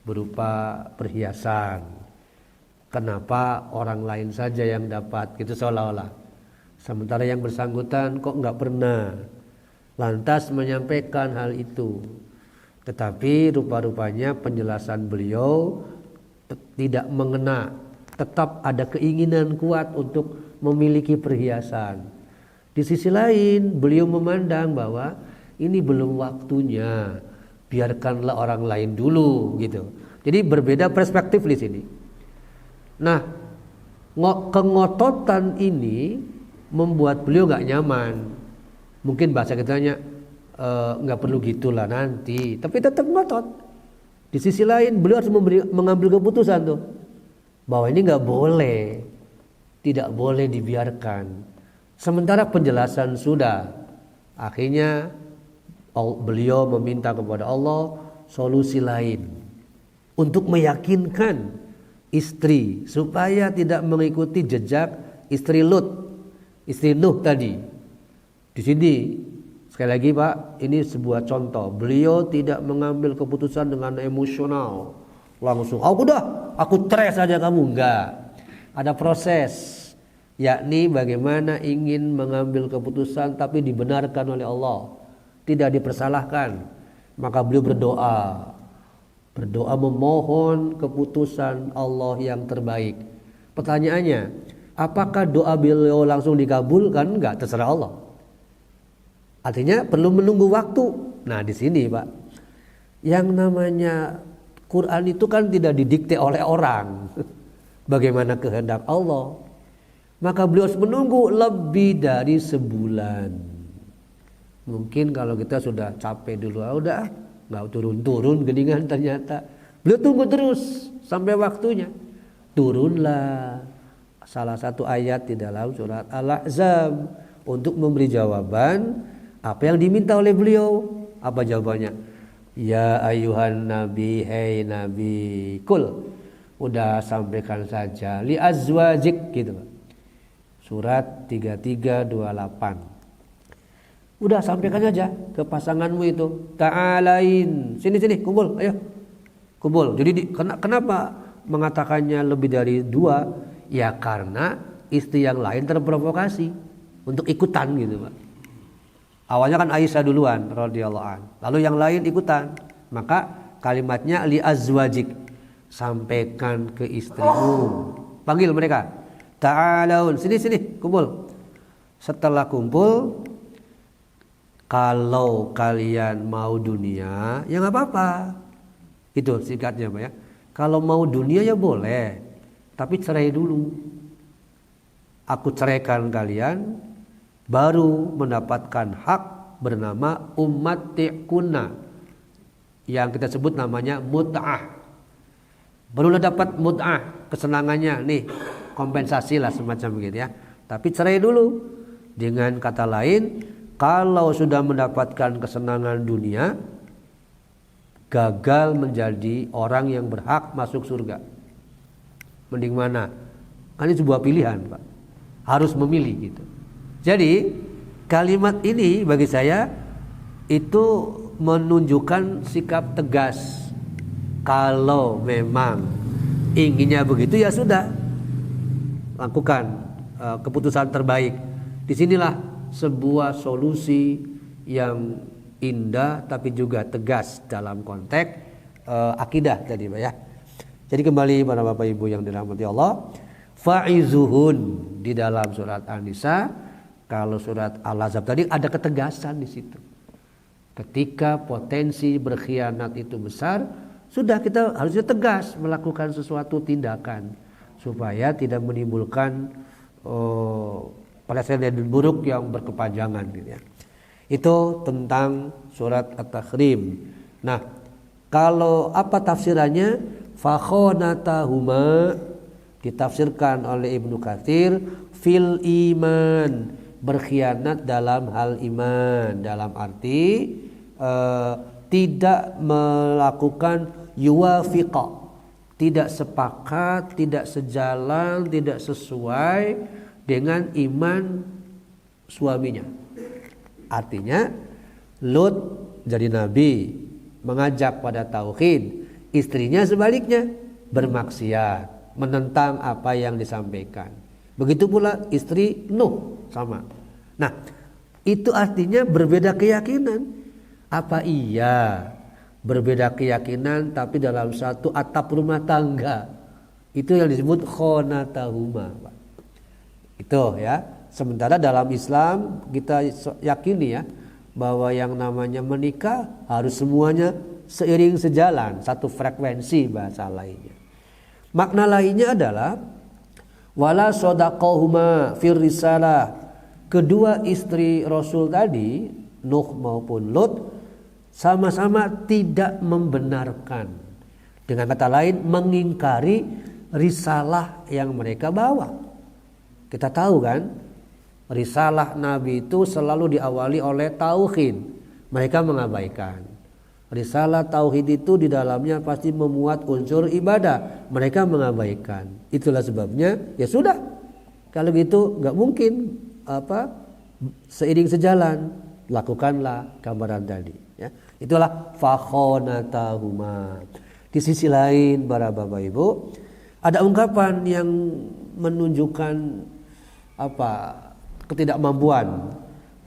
berupa perhiasan, kenapa orang lain saja yang dapat, gitu seolah-olah. Sementara yang bersangkutan kok nggak pernah, lantas menyampaikan hal itu. Tetapi rupa-rupanya penjelasan beliau tidak mengena, tetap ada keinginan kuat untuk memiliki perhiasan. Di sisi lain beliau memandang bahwa ini belum waktunya, biarkanlah orang lain dulu gitu. Jadi berbeda perspektif di sini. Nah, kengototan ini membuat beliau nggak nyaman. Mungkin bahasa kitanya nggak perlu gitulah nanti, tapi tetap ngotot. Di sisi lain beliau harus mengambil keputusan tuh bahwa ini nggak boleh, tidak boleh dibiarkan. Sementara penjelasan sudah, akhirnya beliau meminta kepada Allah solusi lain untuk meyakinkan istri supaya tidak mengikuti jejak istri Lut, istri Nuh tadi. Di sini sekali lagi, Pak, ini sebuah contoh. Beliau tidak mengambil keputusan dengan emosional, langsung aku cerai saja kamu. Enggak. Ada proses, yakni bagaimana ingin mengambil keputusan tapi dibenarkan oleh Allah, tidak dipersalahkan. Maka beliau berdoa memohon keputusan Allah yang terbaik. Pertanyaannya, apakah doa beliau langsung dikabulkan? Enggak, terserah Allah. Artinya perlu menunggu waktu. Nah, di sini, Pak, yang namanya Quran itu kan tidak didikte oleh orang. Bagaimana kehendak Allah. Maka beliau harus menunggu lebih dari sebulan. Mungkin kalau kita sudah capek dulu, udah nggak turun-turun geningan, ternyata beliau tunggu terus sampai waktunya. Turunlah salah satu ayat di dalam surat Al-Ahzab untuk memberi jawaban apa yang diminta oleh beliau. Apa jawabannya? Ya ayuhan nabi, hei nabi, kul, udah sampaikan saja li azwajik gitu. Surat 3328. Udah sampaikan aja ke pasanganmu itu. Ta'alain, sini kumpul, ayo kumpul. Jadi kenapa mengatakannya lebih dari 2? Ya karena istri yang lain terprovokasi untuk ikutan gitu, Pak. Awalnya kan Aisyah duluan radhiyallahu an. Lalu yang lain ikutan. Maka kalimatnya li azwajik, sampaikan ke istrimu. Panggil mereka. Ta'alaun, sini kumpul. Setelah kumpul, kalau kalian mau dunia, ya nggak apa-apa. Itu singkatnya Pak ya. Kalau mau dunia ya boleh, tapi cerai dulu. Aku ceraikan kalian, baru mendapatkan hak bernama ummati'kunna, yang kita sebut namanya mut'ah. Barulah dapat mut'ah, kesenangannya nih, kompensasi lah semacam begitu ya. Tapi cerai dulu. Dengan kata lain, kalau sudah mendapatkan kesenangan dunia, gagal menjadi orang yang berhak masuk surga. Mending mana? Kan ini sebuah pilihan Pak, harus memilih gitu. Jadi kalimat ini bagi saya itu menunjukkan sikap tegas. Kalau memang inginnya begitu ya sudah, lakukan keputusan terbaik. Disinilah sebuah solusi yang indah tapi juga tegas dalam konteks akidah tadi Pak ya. Jadi kembali para Bapak Ibu yang dirahmati Allah, fa'izuhun di dalam surat An-Nisa. Kalau surat Al-Ahzab tadi ada ketegasan di situ. Ketika potensi berkhianat itu besar, sudah kita harusnya tegas melakukan sesuatu tindakan supaya tidak menimbulkan presiden buruk yang berkepanjangan gitu ya. Itu tentang surat At-Tahrim. Nah, kalau apa tafsirannya? Fakhonatahuma ditafsirkan oleh Ibnu Katsir fil iman, berkhianat dalam hal iman, dalam arti tidak melakukan yuwafiqa, tidak sepakat, tidak sejalan, tidak sesuai dengan iman suaminya. Artinya Lut jadi nabi, mengajak pada tauhid, istrinya sebaliknya bermaksiat, menentang apa yang disampaikan. Begitu pula istri Nuh sama. Nah, itu artinya berbeda keyakinan. Apa iya berbeda keyakinan tapi dalam satu atap rumah tangga? Itu yang disebut khonatahuma, Pak. Itu ya. Sementara dalam Islam kita yakini ya bahwa yang namanya menikah harus semuanya seiring sejalan, satu frekuensi bahasa lainnya. Makna lainnya adalah wala sodaqahuma fir risalah. Kedua istri Rasul tadi, Nuh maupun Lut, sama-sama tidak membenarkan. Dengan kata lain, mengingkari risalah yang mereka bawa. Kita tahu kan, risalah Nabi itu selalu diawali oleh tauhid. Mereka mengabaikan. Risalah tauhid itu di dalamnya pasti memuat unsur ibadah. Mereka mengabaikan. Itulah sebabnya ya sudah. Kalau gitu nggak mungkin seiring sejalan, lakukanlah gambaran tadi. Ya. Itulah fakhonatahuma. Di sisi lain para Bapak Ibu, ada ungkapan yang menunjukkan ketidakmampuan.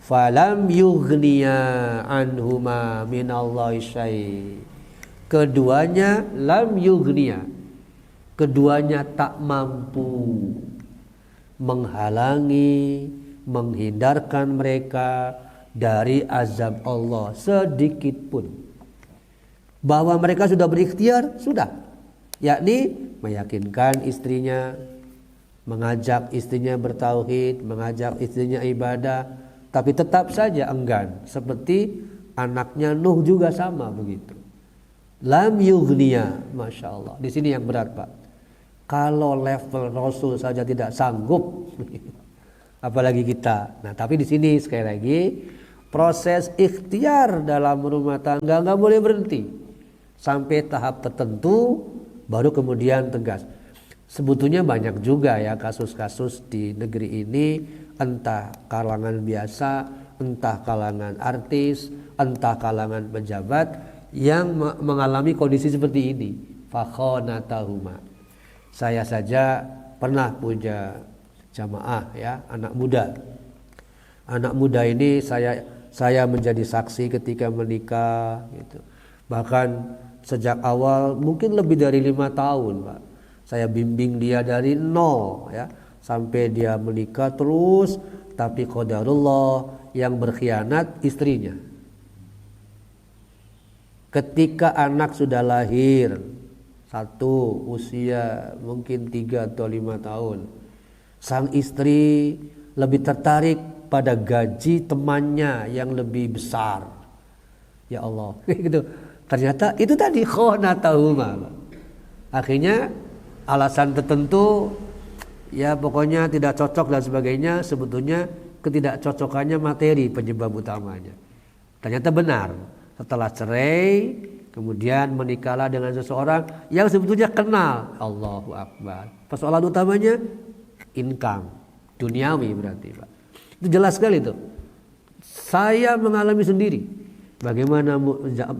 Falam yughniya anhuma minallahi syai. Keduanya lam yughniya. Keduanya tak mampu menghalangi, menghindarkan mereka dari azab Allah sedikit pun. Bahwa mereka sudah berikhtiar, sudah. Yakni meyakinkan istrinya, mengajak istrinya bertauhid, mengajak istrinya ibadah, tapi tetap saja enggan. Seperti anaknya Nuh juga sama begitu. Lam yughniya, Masya Allah. Di sini yang berat Pak. Kalau level Rasul saja tidak sanggup, apalagi kita. Nah, tapi di sini sekali lagi proses ikhtiar dalam rumah tangga nggak boleh berhenti sampai tahap tertentu, baru kemudian tegas. Sebetulnya banyak juga ya kasus-kasus di negeri ini, entah kalangan biasa, entah kalangan artis, entah kalangan pejabat yang mengalami kondisi seperti ini. Fakhonatahuma. Saya saja pernah punya jamaah ya, anak muda. Anak muda ini saya saya menjadi saksi ketika menikah gitu. Bahkan sejak awal mungkin lebih dari 5 tahun Pak, saya bimbing dia dari nol ya sampai dia menikah terus. Tapi qadarullah yang berkhianat istrinya. Ketika anak sudah lahir, satu usia mungkin 3 atau 5 tahun, sang istri lebih tertarik pada gaji temannya yang lebih besar. Ya Allah, gitu. Ternyata itu tadi khonatahuma. Akhirnya alasan tertentu, ya pokoknya tidak cocok dan sebagainya, sebetulnya ketidakcocokannya materi penyebab utamanya. Ternyata benar. Setelah cerai, kemudian menikahlah dengan seseorang yang sebetulnya kenal. Allahu Akbar. Persoalan utamanya income, duniawi berarti Pak. Itu jelas sekali itu. Saya mengalami sendiri. Bagaimana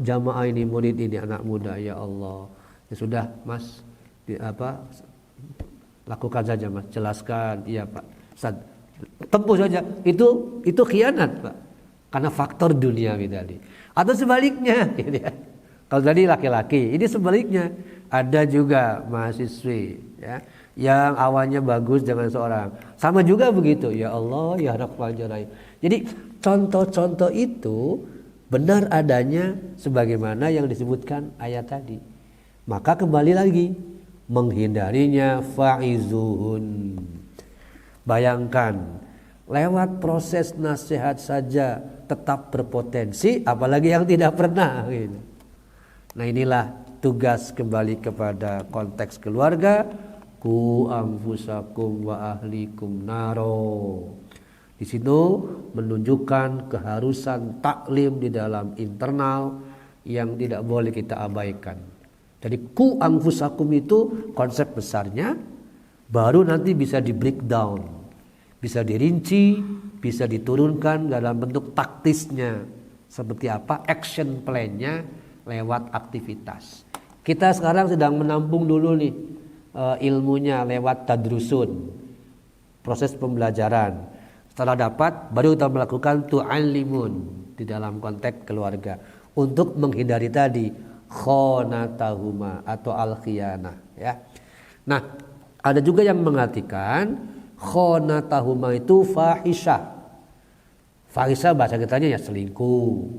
jamaah ini, murid ini, anak muda, ya Allah. Ya sudah Mas, lakukan saja Mas, jelaskan. Iya Pak. Tempuh saja. Itu khianat Pak. Karena faktor duniawi tadi. Atau sebaliknya gitu ya. Kalau tadi laki-laki, ini sebaliknya. Ada juga mahasiswi ya, yang awalnya bagus dengan seorang. Sama juga begitu. Ya Allah, ya Rabbal Alamin. Jadi contoh-contoh itu benar adanya sebagaimana yang disebutkan ayat tadi. Maka kembali lagi, menghindarinya fa'izuhun. Bayangkan, lewat proses nasihat saja tetap berpotensi, apalagi yang tidak pernah gitu. Nah inilah tugas kembali kepada konteks keluarga. Ku anfusakum wa ahlikum naro. Di situ menunjukkan keharusan taklim di dalam internal yang tidak boleh kita abaikan. Jadi ku anfusakum itu konsep besarnya, baru nanti bisa di breakdown, bisa dirinci, bisa diturunkan dalam bentuk taktisnya. Seperti apa action plan-nya lewat aktivitas. Kita sekarang sedang menampung dulu nih ilmunya lewat tadrusun, proses pembelajaran. Setelah dapat, baru kita melakukan tu'allimun di dalam konteks keluarga untuk menghindari tadi khonatahuma atau al-khiyanah ya. Nah, ada juga yang mengartikan khonatahuma itu fahisyah. Fahisyah bahasa kitanya ya selingkuh.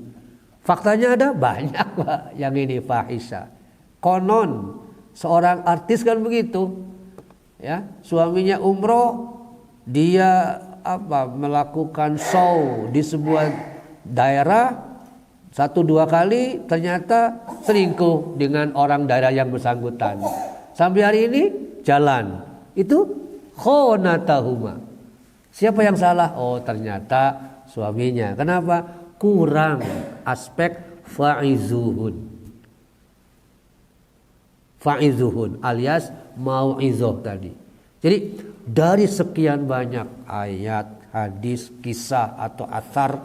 Faktanya ada banyak Pak yang ini fahisyah. Konon seorang artis kan begitu. Ya, suaminya umroh, dia melakukan show di sebuah daerah 1-2 kali, ternyata selingkuh dengan orang daerah yang bersangkutan. Sampai hari ini jalan. Itu khonatahuma. Siapa yang salah? Oh, ternyata suaminya. Kenapa? Kurang aspek fa'izuhun. Fa'izuhun alias mau'izoh tadi. Jadi dari sekian banyak ayat, hadis, kisah atau athar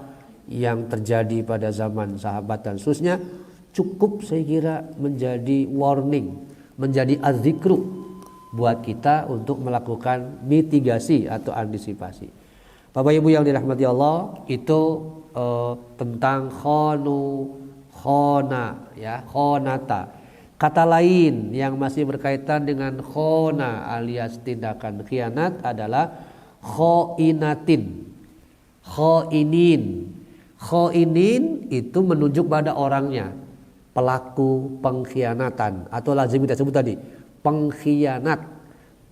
yang terjadi pada zaman sahabat dan seterusnya, cukup saya kira menjadi warning, menjadi azikru buat kita untuk melakukan mitigasi atau antisipasi. Bapak Ibu yang dirahmati Allah, itu tentang khona ya, khonata. Kata lain yang masih berkaitan dengan khona alias tindakan khianat adalah khoinatin, khoinin. Khoinin itu menunjuk pada orangnya, pelaku pengkhianatan atau lazim kita sebut tadi pengkhianat,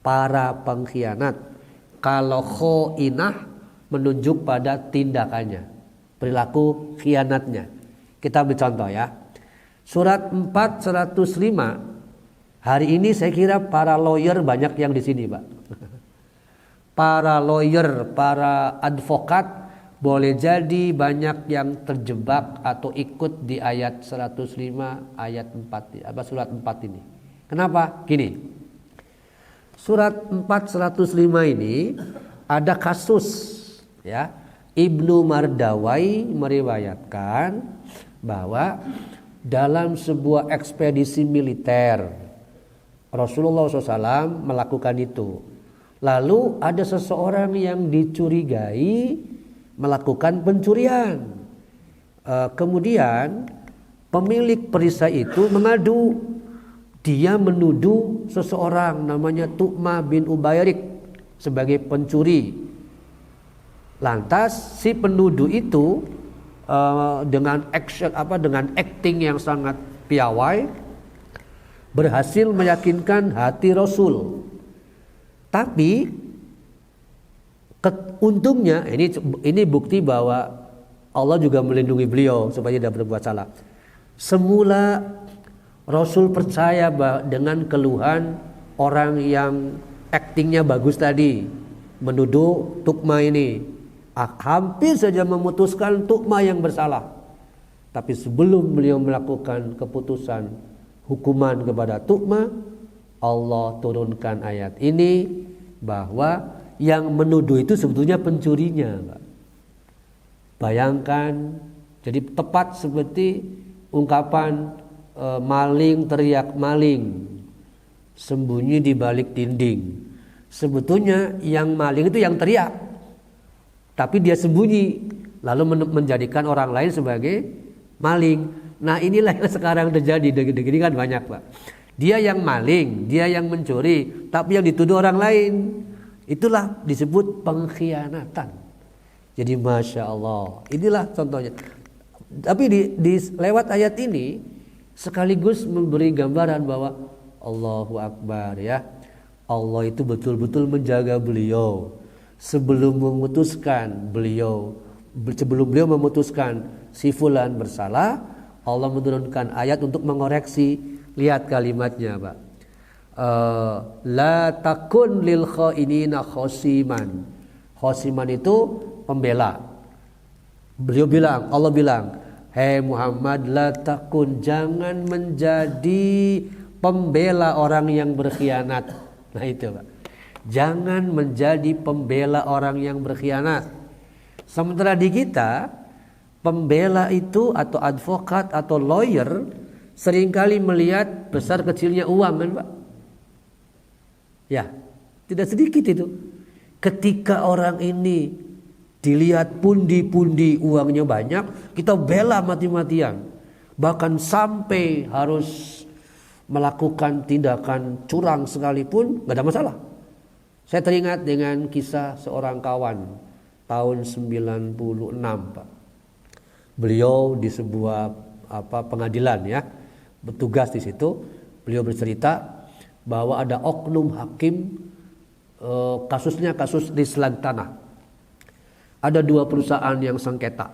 para pengkhianat. Kalau khoinah menunjuk pada tindakannya, perilaku khianatnya. Kita ambil contoh ya. Surat 4:105. Hari ini saya kira para lawyer banyak yang di sini, Pak. Para lawyer, para advokat boleh jadi banyak yang terjebak atau ikut di ayat 105 ayat 4 surat 4 ini. Kenapa? Gini. Surat 4:105 ini ada kasus ya. Ibnu Mardawai meriwayatkan bahwa dalam sebuah ekspedisi militer Rasulullah SAW melakukan itu. Lalu ada seseorang yang dicurigai melakukan pencurian. Kemudian pemilik perisai itu mengadu. Dia menuduh seseorang namanya Tu'mah bin Ubayrik sebagai pencuri. Lantas si penuduh itu dengan acting yang sangat piawai berhasil meyakinkan hati Rasul. Tapi untungnya ini bukti bahwa Allah juga melindungi beliau supaya tidak berbuat salah. Semula Rasul percaya dengan keluhan orang yang aktingnya bagus tadi, menuduh Tu'mah ini. Hampir saja memutuskan Tu'mah yang bersalah. Tapi sebelum beliau melakukan keputusan hukuman kepada Tu'mah, Allah turunkan ayat ini bahwa yang menuduh itu sebetulnya pencurinya. Bayangkan, jadi tepat seperti ungkapan maling teriak maling, sembunyi di balik dinding. Sebetulnya yang maling itu yang teriak, tapi dia sembunyi, lalu menjadikan orang lain sebagai maling. Nah inilah yang sekarang terjadi, gini kan banyak Pak. Dia yang maling, dia yang mencuri, tapi yang dituduh orang lain. Itulah disebut pengkhianatan. Jadi Masya Allah, inilah contohnya. Tapi lewat ayat ini sekaligus memberi gambaran bahwa Allahu Akbar ya. Allah itu betul-betul menjaga beliau. Sebelum beliau memutuskan si fulan bersalah, Allah menurunkan ayat untuk mengoreksi. Lihat kalimatnya Pak. La takun lil khainina khosiman. Khosiman itu pembela. Allah bilang, hei Muhammad, la takun, jangan menjadi pembela orang yang berkhianat. Nah itu Pak. Jangan menjadi pembela orang yang berkhianat. Sementara di kita, pembela itu atau advokat atau lawyer seringkali melihat besar kecilnya uang kan Pak. Ya, tidak sedikit itu. Ketika orang ini dilihat pundi-pundi uangnya banyak, kita bela mati-matian. Bahkan sampai harus melakukan tindakan curang sekalipun, gak ada masalah. Saya teringat dengan kisah seorang kawan tahun 96 Pak. Beliau di sebuah pengadilan ya, bertugas di situ. Beliau bercerita bahwa ada oknum hakim, kasusnya kasus rislan tanah. Ada dua perusahaan yang sengketa.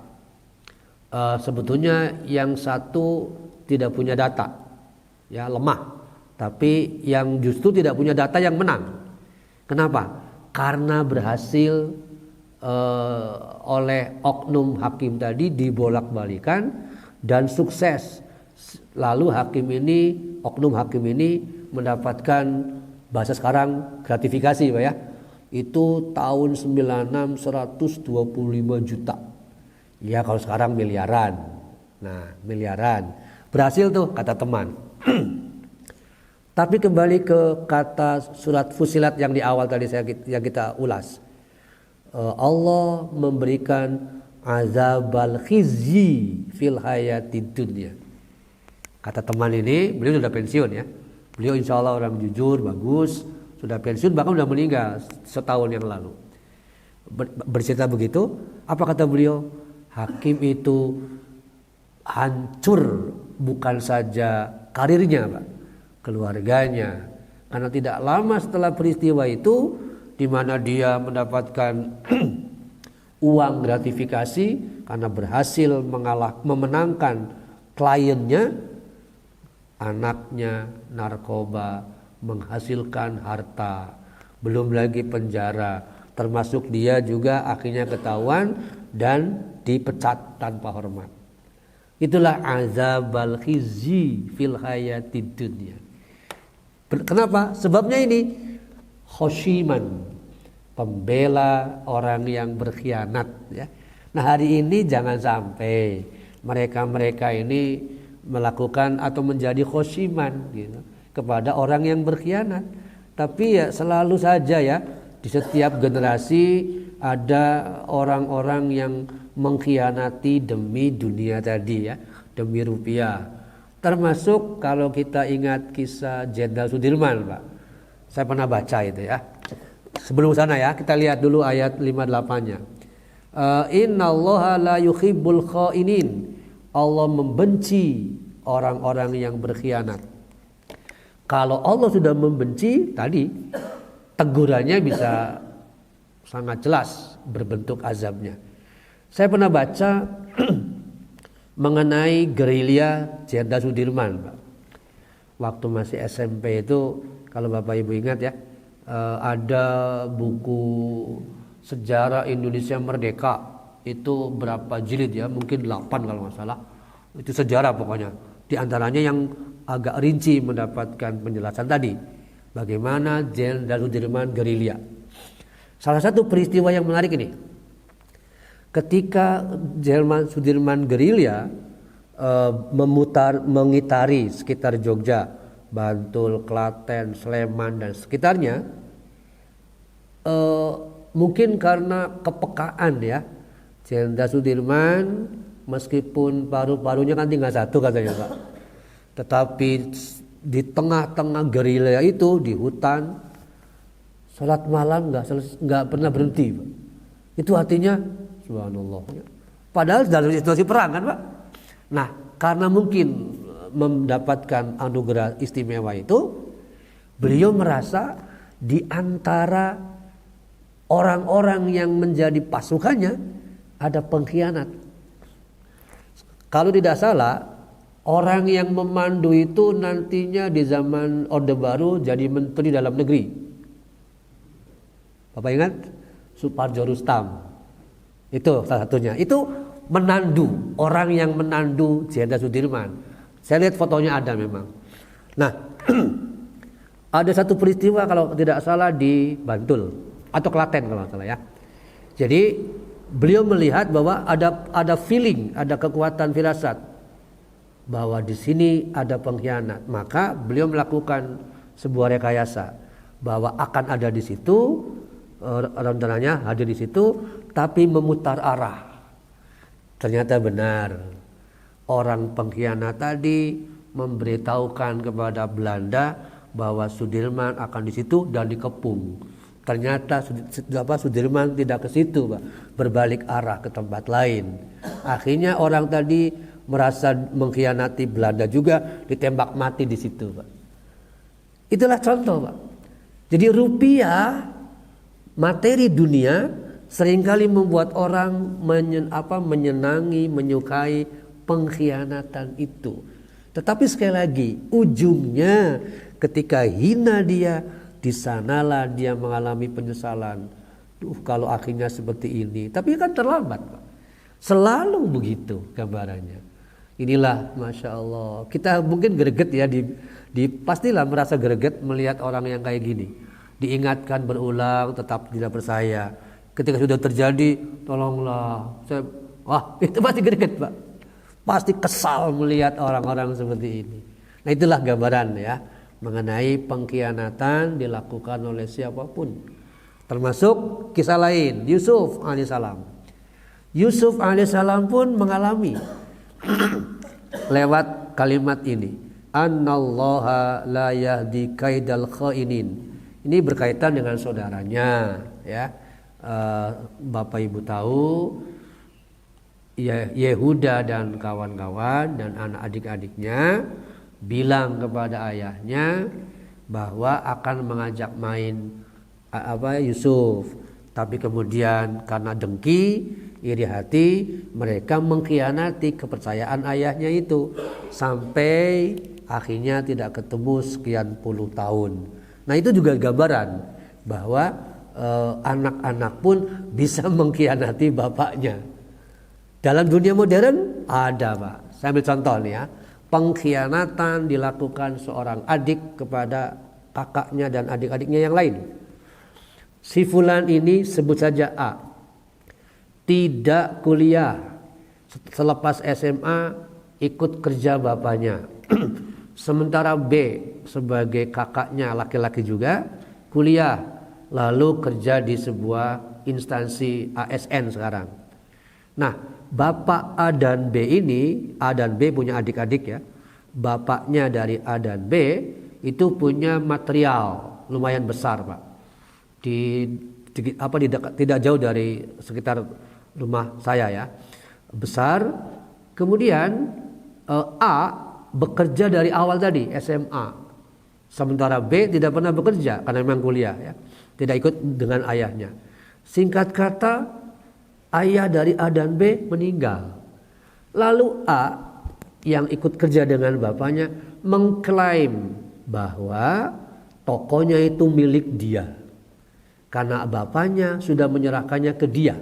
Sebetulnya yang satu tidak punya data, ya lemah. Tapi yang justru tidak punya data yang menang. Kenapa? Karena berhasil oleh oknum hakim tadi dibolak-balikan dan sukses. Lalu oknum hakim ini mendapatkan bahasa sekarang gratifikasi Pak ya. Itu tahun 96 125 juta. Ya kalau sekarang miliaran. Nah miliaran. Berhasil tuh kata teman. Tapi kembali ke kata surat Fusilat yang di awal tadi yang kita ulas. Allah memberikan azabal khizyi fil hayatid dunya. Kata teman ini, beliau sudah pensiun ya. Beliau insya Allah orang jujur, bagus. Sudah pensiun bahkan sudah meninggal setahun yang lalu. Bercerita begitu, apa kata beliau? Hakim itu hancur bukan saja karirnya Pak, keluarganya. Karena tidak lama setelah peristiwa itu, di mana dia mendapatkan uang gratifikasi karena berhasil memenangkan kliennya, anaknya narkoba, menghasilkan harta, belum lagi penjara, termasuk dia juga akhirnya ketahuan dan dipecat tanpa hormat. Itulah azabal khizyi fil hayatid dunya. Kenapa? Sebabnya ini khoshiman, pembela orang yang berkhianat ya. Nah hari ini jangan sampai mereka ini melakukan atau menjadi khoshiman gitu kepada orang yang berkhianat. Tapi ya selalu saja ya, di setiap generasi ada orang-orang yang mengkhianati demi dunia tadi ya, demi rupiah. Termasuk kalau kita ingat kisah Jenderal Sudirman, Pak. Saya pernah baca itu ya. Sebelum sana ya, kita lihat dulu ayat 58-nya. Innallaha la yuhibbul khainin. Allah membenci orang-orang yang berkhianat. Kalau Allah sudah membenci, tadi tegurannya bisa sangat jelas berbentuk azabnya. Saya pernah baca mengenai gerilya Jenderal Sudirman, Pak. Waktu masih SMP itu, kalau Bapak Ibu ingat ya, ada buku sejarah Indonesia Merdeka, itu berapa jilid ya, mungkin 8 kalau nggak salah. Itu sejarah pokoknya. Di antaranya yang agak rinci mendapatkan penjelasan tadi, bagaimana Jenderal Sudirman gerilya. Salah satu peristiwa yang menarik ini, ketika Jenderal Sudirman gerilya mengitari sekitar Jogja, Bantul, Klaten, Sleman dan sekitarnya, mungkin karena kepekaan ya, Jenderal Sudirman meskipun paru-parunya kan tinggal satu katanya Pak, tetapi di tengah-tengah gerilya itu di hutan, salat malam nggak pernah berhenti, Pak. Itu artinya subhanallah. Padahal dalam situasi perang kan, Pak. Nah, karena mungkin mendapatkan anugerah istimewa itu, beliau merasa di antara orang-orang yang menjadi pasukannya ada pengkhianat. Kalau tidak salah, orang yang memandu itu nantinya di zaman Orde Baru jadi Menteri Dalam Negeri. Bapak ingat? Suparjo Rustam. Itu salah satunya. Itu menandu, orang yang menandu Jenderal Sudirman. Saya lihat fotonya ada memang. Nah, ada satu peristiwa kalau tidak salah di Bantul atau Klaten kalau tidak salah ya. Jadi beliau melihat bahwa ada feeling, ada kekuatan firasat bahwa di sini ada pengkhianat, maka beliau melakukan sebuah rekayasa bahwa akan ada di situ, rencananya hadir di situ, tapi memutar arah. Ternyata benar, orang pengkhianat tadi memberitahukan kepada Belanda bahwa Sudirman akan di situ dan dikepung. Ternyata Sudirman tidak ke situ, Pak, berbalik arah ke tempat lain. Akhirnya orang tadi merasa mengkhianati Belanda juga, ditembak mati di situ, Pak. Itulah contoh, Pak. Jadi rupiah, materi dunia seringkali membuat orang menyenangi, menyukai pengkhianatan itu. Tetapi sekali lagi, ujungnya ketika hina dia, di sanalah dia mengalami penyesalan. Kalau akhirnya seperti ini, tapi kan terlambat, Pak. Selalu begitu gambarannya. Inilah Masya Allah. Kita mungkin greget ya, pastilah merasa greget melihat orang yang kayak gini. Diingatkan berulang tetap tidak percaya. Ketika sudah terjadi, tolonglah. Itu pasti greget, Pak. Pasti kesal melihat orang-orang seperti ini. Nah, itulah gambaran ya mengenai pengkhianatan dilakukan oleh siapapun. Termasuk kisah lain, Yusuf alaihissalam. Yusuf alaihissalam pun mengalami lewat kalimat ini, Annallaha la yahdi kaidal khainin. Ini berkaitan dengan saudaranya ya. Bapak Ibu tahu Yehuda dan kawan-kawan dan anak adik-adiknya bilang kepada ayahnya bahwa akan mengajak main Yusuf, tapi kemudian karena dengki, iri hati, mereka mengkhianati kepercayaan ayahnya itu sampai akhirnya tidak ketemu sekian puluh tahun. Nah, itu juga gambaran bahwa anak-anak pun bisa mengkhianati bapaknya. Dalam dunia modern ada, Pak. Saya ambil contoh nih ya. Pengkhianatan dilakukan seorang adik kepada kakaknya dan adik-adiknya yang lain. Si fulan ini sebut saja A, tidak kuliah, selepas SMA ikut kerja bapaknya. Sementara B sebagai kakaknya laki-laki juga kuliah, lalu kerja di sebuah instansi ASN sekarang. Nah, bapak A dan B ini, A dan B punya adik-adik ya. Bapaknya dari A dan B itu punya material lumayan besar, Pak. Tidak jauh dari sekitar rumah saya ya. Besar. Kemudian A bekerja dari awal tadi SMA. Sementara B tidak pernah bekerja karena memang kuliah ya. Tidak ikut dengan ayahnya. Singkat kata, ayah dari A dan B meninggal. Lalu A yang ikut kerja dengan bapaknya mengklaim bahwa tokonya itu milik dia. Karena bapaknya sudah menyerahkannya ke dia.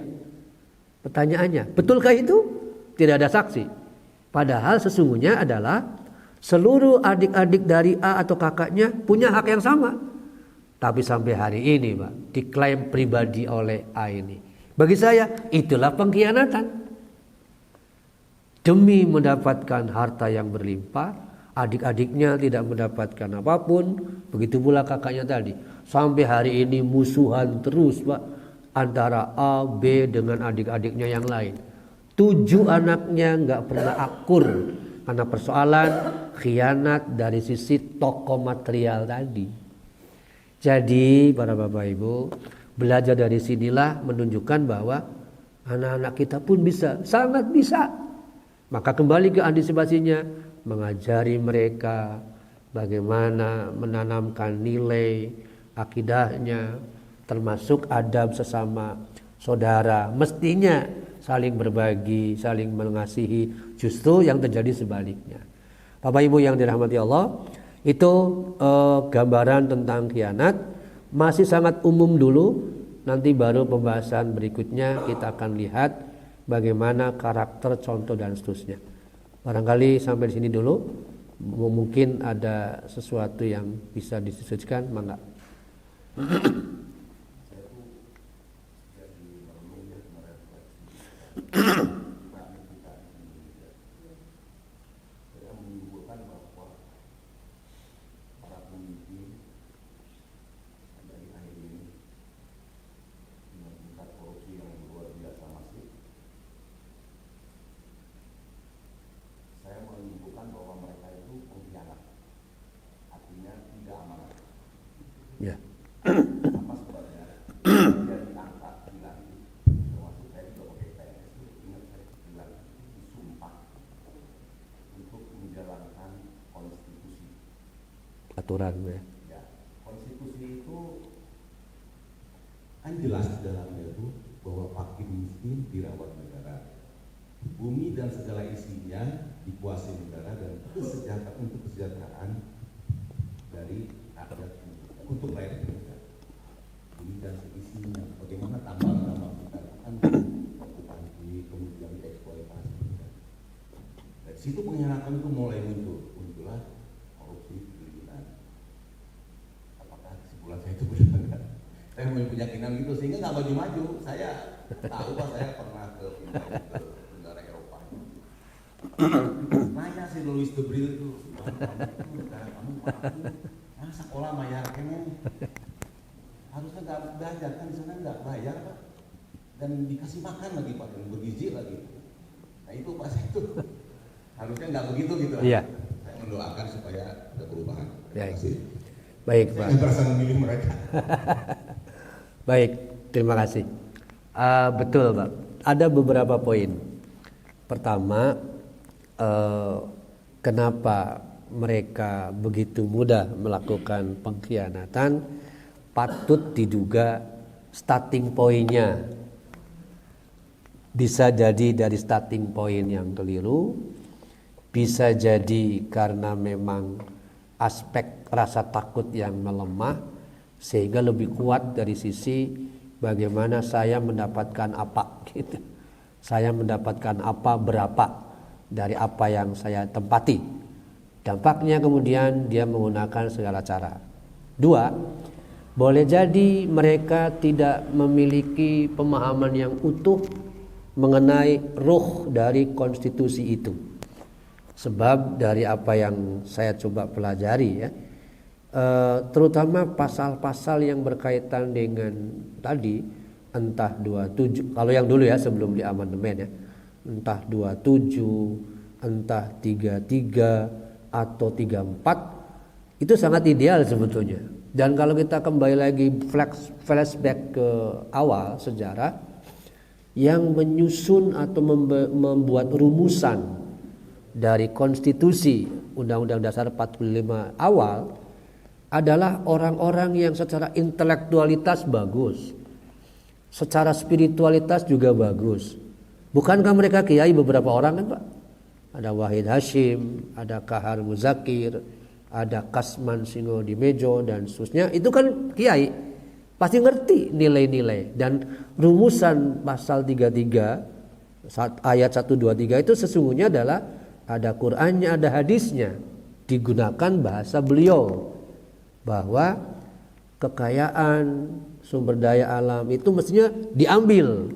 Pertanyaannya, betulkah itu? Tidak ada saksi. Padahal sesungguhnya adalah seluruh adik-adik dari A atau kakaknya punya hak yang sama. Tapi sampai hari ini, Pak, diklaim pribadi oleh A ini. Bagi saya, itulah pengkhianatan. Demi mendapatkan harta yang berlimpah, adik-adiknya tidak mendapatkan apapun. Begitu pula kakaknya tadi. Sampai hari ini musuhan terus, Pak, antara A, B dengan adik-adiknya yang lain. 7 anaknya nggak pernah akur karena persoalan khianat dari sisi toko material tadi. Jadi para bapak ibu, belajar dari sinilah menunjukkan bahwa anak-anak kita pun bisa, sangat bisa. Maka kembali ke antisipasinya, mengajari mereka bagaimana menanamkan nilai akidahnya, termasuk adab sesama saudara. Mestinya saling berbagi, saling mengasihi. Justru yang terjadi sebaliknya. Bapak Ibu yang dirahmati Allah, itu gambaran tentang khianat. Masih sangat umum dulu. Nanti baru pembahasan berikutnya kita akan lihat bagaimana karakter, contoh dan seterusnya. Barangkali sampai di sini dulu. Mungkin ada sesuatu yang bisa didiskusikan, mangga. Ya. Aturan ya. Konstitusi itu kan jelas di dalamnya itu bahwa fakir miskin dirawat negara, bumi dan segala isinya dikuasai negara dan untuk kesejahteraan dari rakyat untuk rakyat kita. Bumi dan isinya, bagaimana tambang-tambang kita kan okupasi kemudian dieksploitasi. Dari situ pengkhianatan itu mulai muncullah korupsi. Saya itu benar-benar saya punya keyakinan gitu sehingga nggak maju-maju. Saya tahu Pak, saya pernah ke negara Eropa. Nanya si Louis de Bril itu, negara kamu masa sekolah bayar kene? Harusnya nggak belajar kan di sana nggak bayar Pak, dan dikasih makan lagi Pak yang bergizi lagi. Nah itu Pak, saya itu harusnya nggak begitu gitu. Iya. Saya mendoakan supaya ada perubahan. Ya. Terima kasih. Baik, Pak. Saya merasa memilih mereka. Baik, terima kasih. Betul, Pak. Ada beberapa poin. Pertama, kenapa mereka begitu mudah melakukan pengkhianatan? Patut diduga starting pointnya bisa jadi dari starting point yang keliru, bisa jadi karena memang aspek rasa takut yang melemah sehingga lebih kuat dari sisi bagaimana saya mendapatkan apa gitu. Saya mendapatkan apa berapa dari apa yang saya tempati. Dampaknya kemudian dia menggunakan segala cara. 2, boleh jadi mereka tidak memiliki pemahaman yang utuh mengenai ruh dari konstitusi itu. Sebab dari apa yang saya coba pelajari ya, terutama pasal-pasal yang berkaitan dengan tadi entah 27, kalau yang dulu ya sebelum di amandemen ya, entah 27, entah 33 atau 34, itu sangat ideal sebetulnya. Dan kalau kita kembali lagi flashback ke awal sejarah, yang menyusun atau membuat rumusan dari konstitusi Undang-Undang Dasar 45 awal adalah orang-orang yang secara intelektualitas bagus, secara spiritualitas juga bagus. Bukankah mereka kiai beberapa orang kan Pak? Ada Wahid Hashim, ada Kahar Muzakir, ada Kasman Singo Dimejo dan seterusnya. Itu kan kiai, pasti ngerti nilai-nilai. Dan rumusan pasal 33 ayat 1, 2, 3 itu sesungguhnya adalah ada Qur'annya, ada hadisnya, digunakan bahasa beliau bahwa kekayaan sumber daya alam itu mestinya diambil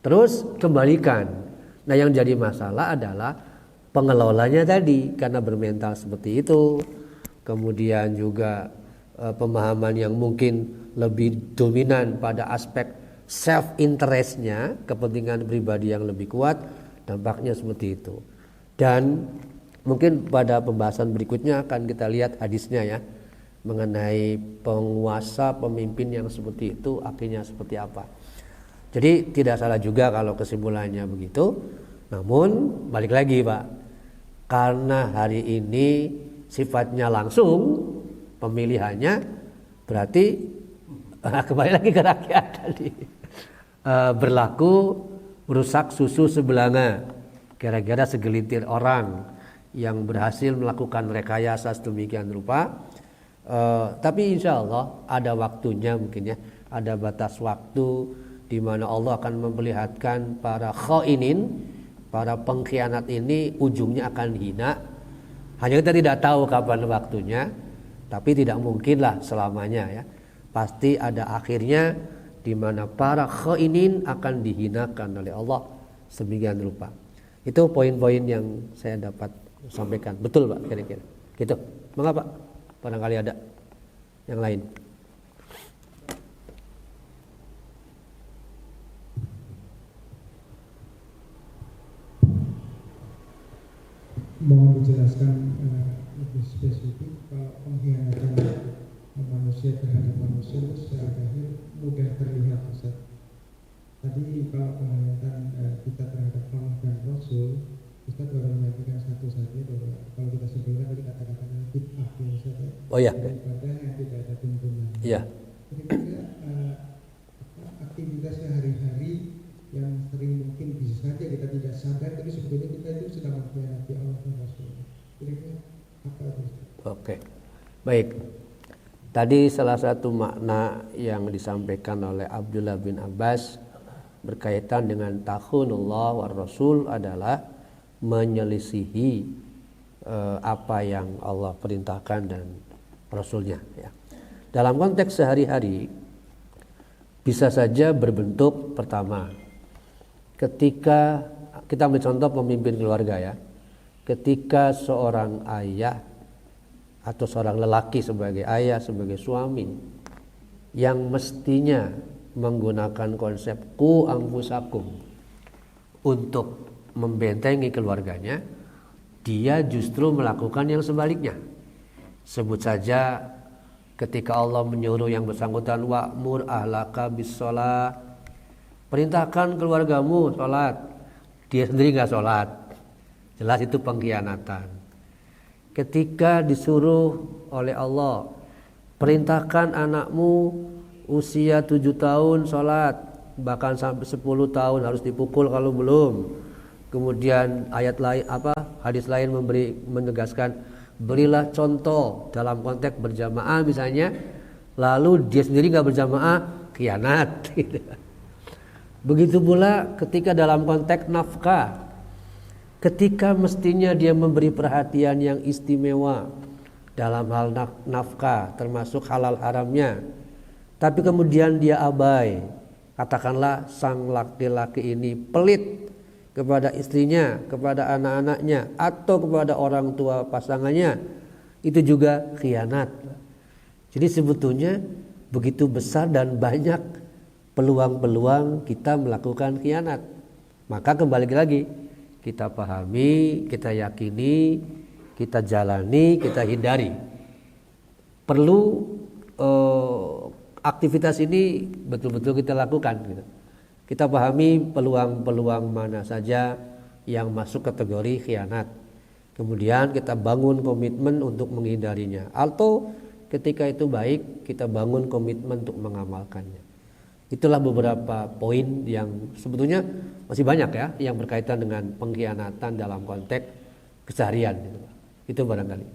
terus kembalikan. Nah, yang jadi masalah adalah pengelolanya tadi, karena bermental seperti itu. Kemudian juga pemahaman yang mungkin lebih dominan pada aspek self interestnya, kepentingan pribadi yang lebih kuat, dampaknya seperti itu. Dan mungkin pada pembahasan berikutnya akan kita lihat hadisnya ya, mengenai penguasa pemimpin yang seperti itu akhirnya seperti apa. Jadi tidak salah juga kalau kesimpulannya begitu. Namun balik lagi Pak, karena hari ini sifatnya langsung pemilihannya, berarti kembali lagi ke rakyat tadi, berlaku rusak susu sebelanga. Kira-kira segelintir orang yang berhasil melakukan rekayasa sedemikian rupa. Tapi insya Allah ada waktunya, mungkin ya, ada batas waktu di mana Allah akan memperlihatkan para khainin, para pengkhianat ini ujungnya akan hina. Hanya kita tidak tahu kapan waktunya, tapi tidak mungkinlah selamanya ya. Pasti ada akhirnya di mana para khainin akan dihinakan oleh Allah sedemikian rupa. Itu poin-poin yang saya dapat sampaikan. Betul Pak, kira-kira gitu. Mengapa? Barangkali ada yang lain. Mohon dijelaskan lebih spesifik kalau pengkhianatan manusia terhadap manusia secara zahir mudah terlihat Ustaz. Tadi kalau pengkhianatan kita terhadap Allah dan Rasul, Ustaz baru menyampaikan satu saja bahwa kalau kita sebutkan tadi kata-kata bid'ah ya Ustaz ya. Oh ya. Daripada yang tidak ada tuntunan. Iya. Kira-kira aktivitas sehari-hari yang sering mungkin bisa saja kita tidak sadar, tapi sebetulnya kita itu sedang mengkhianati Allah dan Rasul. Kira-kira apa itu? Oke, baik. Tadi salah satu makna yang disampaikan oleh Abdullah bin Abbas berkaitan dengan takhunullah war Rasul adalah menyelisihi apa yang Allah perintahkan dan Rasulnya. Ya. Dalam konteks sehari-hari bisa saja berbentuk pertama, ketika kita ambil contoh pemimpin keluarga ya, ketika seorang ayah atau seorang lelaki sebagai ayah, sebagai suami yang mestinya menggunakan konsep ku anfusakum untuk membentengi keluarganya, dia justru melakukan yang sebaliknya. Sebut saja ketika Allah menyuruh yang bersangkutan wa'mur ahlaka bis-shalah, perintahkan keluargamu sholat, dia sendiri nggak sholat, jelas itu pengkhianatan. Ketika disuruh oleh Allah, perintahkan anakmu usia 7 tahun sholat, bahkan sampai 10 tahun harus dipukul kalau belum. Kemudian ayat lain hadis lain menegaskan berilah contoh dalam konteks berjamaah misalnya, lalu dia sendiri nggak berjamaah, khianat. Begitu pula ketika dalam konteks nafkah, ketika mestinya dia memberi perhatian yang istimewa dalam hal nafkah termasuk halal haramnya, tapi kemudian dia abai, katakanlah sang laki-laki ini pelit kepada istrinya, kepada anak-anaknya, atau kepada orang tua pasangannya, itu juga khianat. Jadi sebetulnya begitu besar dan banyak peluang-peluang kita melakukan khianat. Maka kembali lagi kita pahami, kita yakini, kita jalani, kita hindari. Perlu aktivitas ini betul-betul kita lakukan gitu. Kita pahami peluang-peluang mana saja yang masuk kategori khianat. Kemudian kita bangun komitmen untuk menghindarinya. Atau ketika itu baik, kita bangun komitmen untuk mengamalkannya. Itulah beberapa poin yang sebetulnya masih banyak ya yang berkaitan dengan pengkhianatan dalam konteks keseharian gitu. Itu barangkali.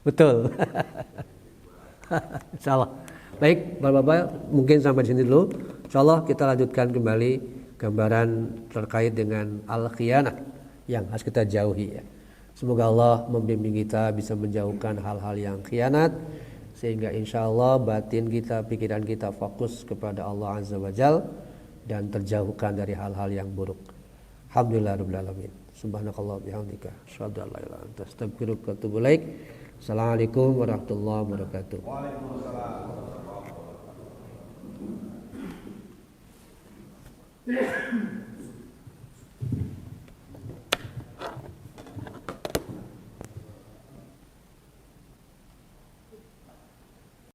Betul. Insyaallah. Baik, Bapak-bapak, mungkin sampai di sini dulu. Insyaallah kita lanjutkan kembali gambaran terkait dengan al-khianah yang harus kita jauhi ya. Semoga Allah membimbing kita bisa menjauhkan hal-hal yang khianat, sehingga insya Allah batin kita, pikiran kita fokus kepada Allah Azza wa Jal dan terjauhkan dari hal-hal yang buruk. Alhamdulillahirabbil alamin. Subhanakallah bihamdika asyhadu an la ilaha illa anta astaghfiruka wa atubu ilaik. Assalamualaikum warahmatullahi wabarakatuh. Waalaikumsalam.